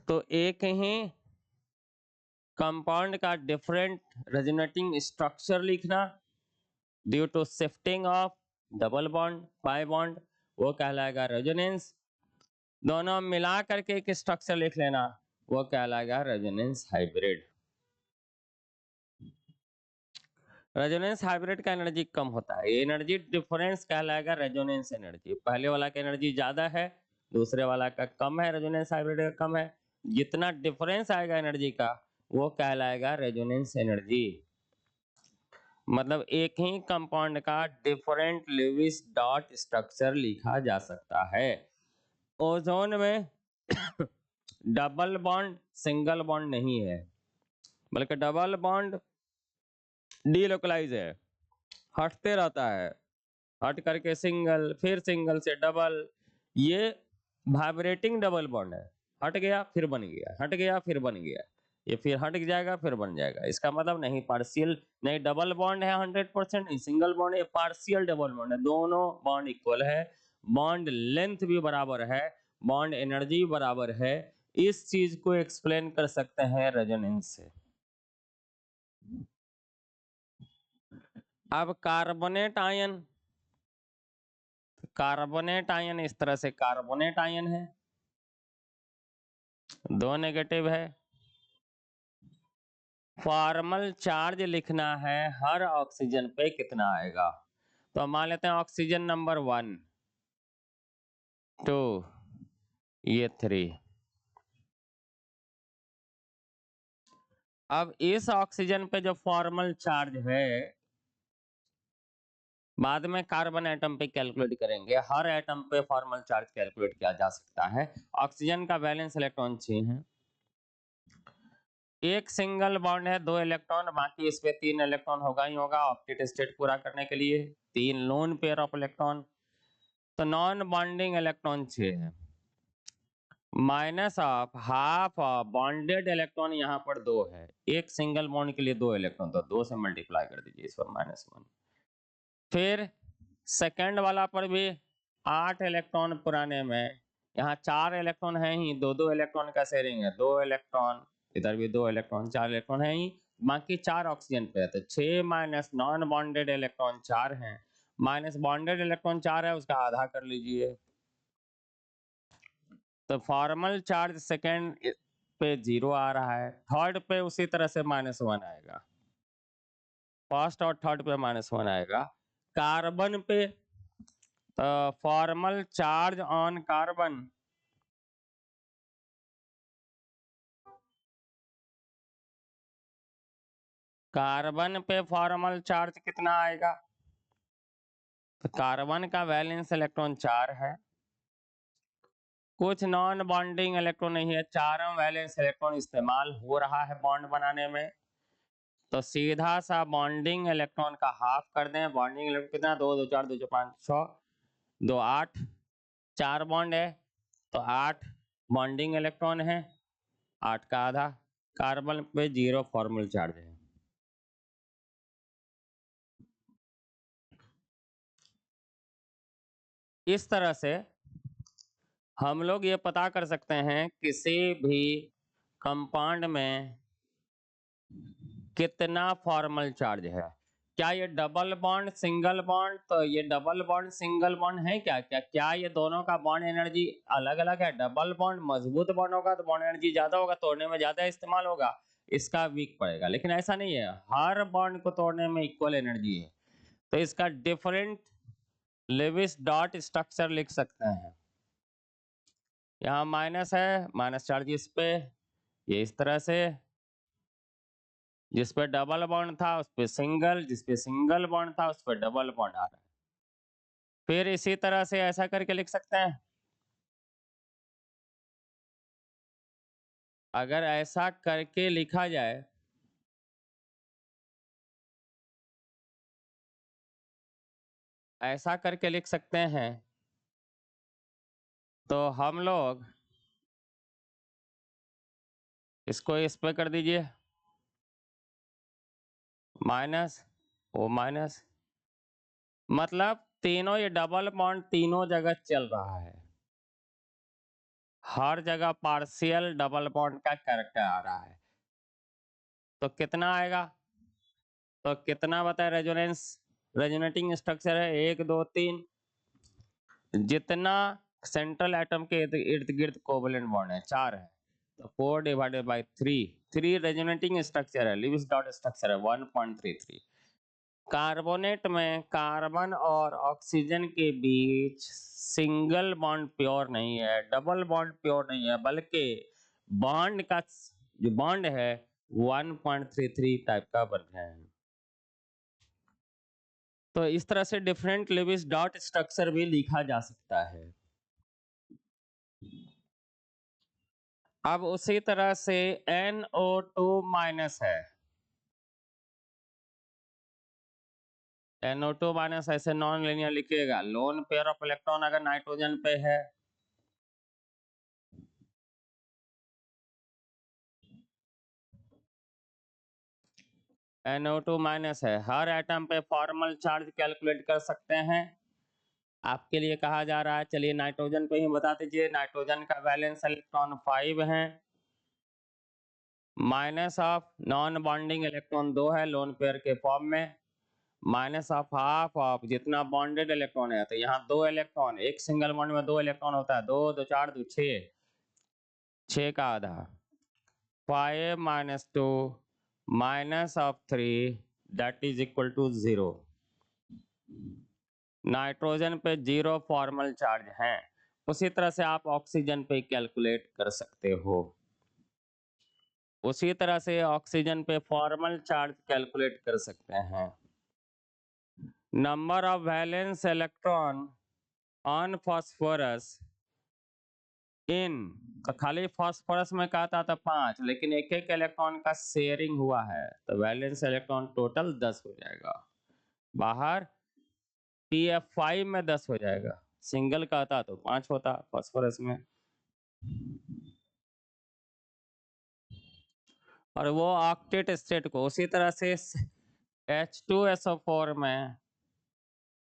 तो एक ही कंपाउंड का डिफरेंट रेजोनेटिंग स्ट्रक्चर लिखना due to shifting of double bond pi bond, वो कहलाएगा रेजोनेंस। दोनों मिला करके एक स्ट्रक्चर लिख लेना, वो कहलाएगा रेजोनेंस हाइब्रिड। रेजोनेंस हाइब्रिड का एनर्जी कम होता है, एनर्जी डिफरेंस कहलाएगा रेजोनेंस एनर्जी। पहले वाला का एनर्जी ज्यादा है, दूसरे वाला का कम है, रेजोनेंस हाइब्रिड का कम है। जितना डिफरेंस आएगा एनर्जी का वो कहलाएगा रेजोनेंस एनर्जी। मतलब एक ही कंपाउंड का डिफरेंट लुईस डॉट स्ट्रक्चर लिखा जा सकता है। ओजोन में डबल बॉन्ड सिंगल बॉन्ड नहीं है, बल्कि डबल बॉन्ड डीलोकलाइज है, हटते रहता है, हट करके सिंगल, फिर सिंगल से डबल, ये वाइब्रेटिंग डबल बॉन्ड है। हट गया फिर बन गया, हट गया फिर बन गया, ये फिर हट जाएगा फिर बन जाएगा। इसका मतलब नहीं पार्शियल, नहीं डबल बॉन्ड है 100%, नहीं सिंगल बॉन्ड है, पार्शियल डबल बॉन्ड है, दोनों बॉन्ड इक्वल है, बॉन्ड लेंथ भी बराबर है, बॉन्ड एनर्जी बराबर है। इस चीज को एक्सप्लेन कर सकते हैं रेजोनेंस से। अब कार्बोनेट आयन कार्बोनेट आयन इस तरह से कार्बोनेट आयन है, 2 नेगेटिव है। फॉर्मल चार्ज लिखना है हर ऑक्सीजन पे कितना आएगा, तो मान लेते हैं ऑक्सीजन नंबर 1 2 ये 3। अब इस ऑक्सीजन पे जो फॉर्मल चार्ज है बाद में कार्बन एटम पे कैलकुलेट करेंगे, हर एटम पे फॉर्मल चार्ज कैलकुलेट किया जा सकता है। ऑक्सीजन का वैलेंस इलेक्ट्रॉन 6 है, एक सिंगल बॉन्ड है 2 इलेक्ट्रॉन, बाकी इस पे 3 इलेक्ट्रॉन होगा ही होगा ऑक्टेट स्टेट पूरा करने के लिए, 3 लोन पेयर ऑफ इलेक्ट्रॉन, तो नॉन बॉन्डिंग इलेक्ट्रॉन 6 है, minus of half of bonded electron यहाँ पर 2 है, एक सिंगल बॉन्ड के लिए 2 इलेक्ट्रॉन, तो 2 से मल्टीप्लाई कर दीजिए इस पर -1। फिर सेकंड वाला पर भी 8 इलेक्ट्रॉन पुराने में, यहाँ 4 इलेक्ट्रॉन है ही, 2-2 इलेक्ट्रॉन का शेयरिंग है, 2 इलेक्ट्रॉन इधर भी 2 इलेक्ट्रॉन, 4 इलेक्ट्रॉन है ही, बाकी 4 ऑक्सीजन पे है, तो 6 माइनस नॉन बॉन्डेड इलेक्ट्रॉन 4 हैं, माइनस बॉन्डेड इलेक्ट्रॉन 4 है, उसका आधा कर लीजिए, तो फॉर्मल चार्ज सेकंड पे 0 आ रहा है, थर्ड पे उसी तरह से -1 आएगा, फर्स्ट और थर्ड पे -1 आएगा। कार्बन पे formal charge on carbon carbon पे फॉर्मल चार्ज कितना आएगा, तो कार्बन का वैलेंस इलेक्ट्रॉन 4 है, कुछ नॉन बॉन्डिंग इलेक्ट्रॉन नहीं है, चारों वैलेंस इलेक्ट्रॉन इस्तेमाल हो रहा है बॉन्ड बनाने में, तो सीधा सा बॉन्डिंग इलेक्ट्रॉन का हाफ कर दें, बॉन्डिंग इलेक्ट्रॉन कितना 2 2 4 2 4 5 6 2 8, 4 बॉन्ड है तो 8 बॉन्डिंग इलेक्ट्रॉन है, 8 का आधा, कार्बन पे 0 फॉर्मल चार्ज है। इस तरह से हम लोग ये पता कर सकते हैं किसी भी कंपाउंड में कितना फॉर्मल चार्ज है, क्या ये डबल बॉन्ड सिंगल बॉन्ड, तो ये डबल बॉन्ड सिंगल बॉन्ड है क्या, क्या ये दोनों का बॉन्ड एनर्जी अलग अलग है, डबल बॉन्ड मजबूत बॉन्ड होगा तो बॉन्ड एनर्जी ज्यादा होगा, तोड़ने में ज्यादा इस्तेमाल होगा, इसका वीक पड़ेगा, लेकिन ऐसा नहीं है, हर बॉन्ड को तोड़ने में इक्वल एनर्जी है, तो इसका डिफरेंट लेविस डॉट स्ट्रक्चर लिख सकते हैं, यहाँ माइनस है, माइनस चार्ज इस पे, ये इस तरह से, जिस पे डबल बॉन्ड था उस पे सिंगल, जिस पे सिंगल बॉन्ड था उस पे डबल बॉन्ड आ रहा है, फिर इसी तरह से ऐसा करके लिख सकते हैं, अगर ऐसा करके लिखा जाए ऐसा करके लिख सकते हैं, तो हम लोग इसको इस पे कर दीजिए, माइनस ओ माइनस, मतलब तीनों ये डबल बॉन्ड तीनों जगह चल रहा है, हर जगह पार्शियल डबल बॉन्ड का कैरेक्टर आ रहा है, तो कितना आएगा, तो कितना बताए, रेजोनेंस रेजोनेटिंग स्ट्रक्चर है 1 2 3, जितना सेंट्रल एटम के इर्द गिर्द कोवलेंट बॉन्ड है 4 है, तो 4 डिवाइडेड बाई 3 रेजोनेटिंग स्ट्रक्चर है, लिविस डॉट स्ट्रक्चर है 1.33। कार्बोनेट में कार्बन और ऑक्सीजन के बीच सिंगल बॉन्ड प्योर नहीं है, डबल बॉन्ड प्योर नहीं है, बल्कि बॉन्ड का जो बॉन्ड है 1.33 टाइप का बन है, तो इस तरह से डिफरेंट लिविस डॉट स्ट्रक्चर भी लिखा जा सकता है। अब उसी तरह से NO2 माइनस है, NO2 माइनस ऐसे नॉन लीनियर लिखिएगा, लोन पेयर ऑफ इलेक्ट्रॉन अगर नाइट्रोजन पे है, NO2 माइनस है, हर एटम पे फॉर्मल चार्ज कैलकुलेट कर सकते हैं, आपके लिए कहा जा रहा है, चलिए नाइट्रोजन पे ही बता दीजिए, नाइट्रोजन का वैलेंस इलेक्ट्रॉन 5 है, minus of non bonding electron 2 है लोन पेयर के फॉर्म में, माइनस ऑफ हाफ ऑफ जितना बॉन्डेड इलेक्ट्रॉन है, तो यहाँ 2 इलेक्ट्रॉन, एक सिंगल बॉन्ड में 2 इलेक्ट्रॉन होता है, 2 2 4 2 6, 6 का आधा, 5 minus 2 minus of 3 that is equal to 0। Nitrogen पे 0 फॉर्मल चार्ज है। उसी तरह से आप ऑक्सीजन पे कैलकुलेट कर सकते हो। उसी तरह से ऑक्सीजन पे फॉर्मल चार्ज कैलकुलेट कर सकते हैं। Number of valence electron on phosphorus in, तो खाली फास्फोरस में कहा था 5, लेकिन एक एक इलेक्ट्रॉन का शेयरिंग हुआ है, तो वैलेंस इलेक्ट्रॉन टोटल 10 हो जाएगा। बाहर PF5 में 10 हो जाएगा, सिंगल कहता तो 5 होता फास्फोरस में। और वो ऑक्टेट स्टेट को उसी तरह से H2SO4 में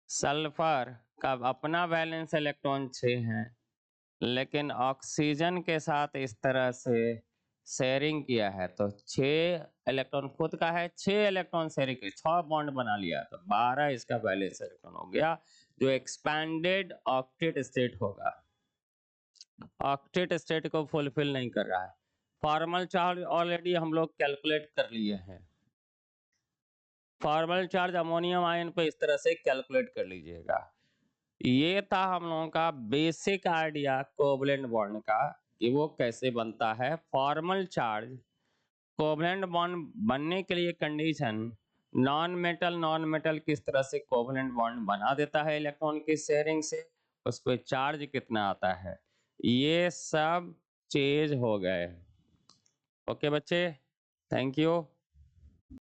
सल्फर का अपना वैलेंस इलेक्ट्रॉन 6 है, लेकिन ऑक्सीजन के साथ इस तरह से शेयरिंग किया है, तो 6 इलेक्ट्रॉन खुद का है, 6 इलेक्ट्रॉन शेयरिंग के 6 बॉन्ड बना लिया, तो 12 इसका वैलेंस इलेक्ट्रॉन हो गया, जो एक्सपैंडेड ऑक्टेट स्टेट होगा। ऑक्टेट स्टेट को फुलफिल नहीं कर रहा है। फॉर्मल चार्ज ऑलरेडी हम लोग कैलकुलेट कर लिए हैं। फॉर्मल चार्ज अमोनियम आयन पे इस तरह से कैलकुलेट कर लीजिएगा। ये था हम लोगों का बेसिक आइडिया कोवलेंट बॉन्ड का, कि वो कैसे बनता है। फॉर्मल चार्ज कोवलेंट बॉन्ड बनने के लिए कंडीशन, नॉन मेटल किस तरह से कोवलेंट बॉन्ड बना देता है इलेक्ट्रॉन की शेयरिंग से, उस पर चार्ज कितना आता है, ये सब चीज हो गए। ओके बच्चे, थैंक यू।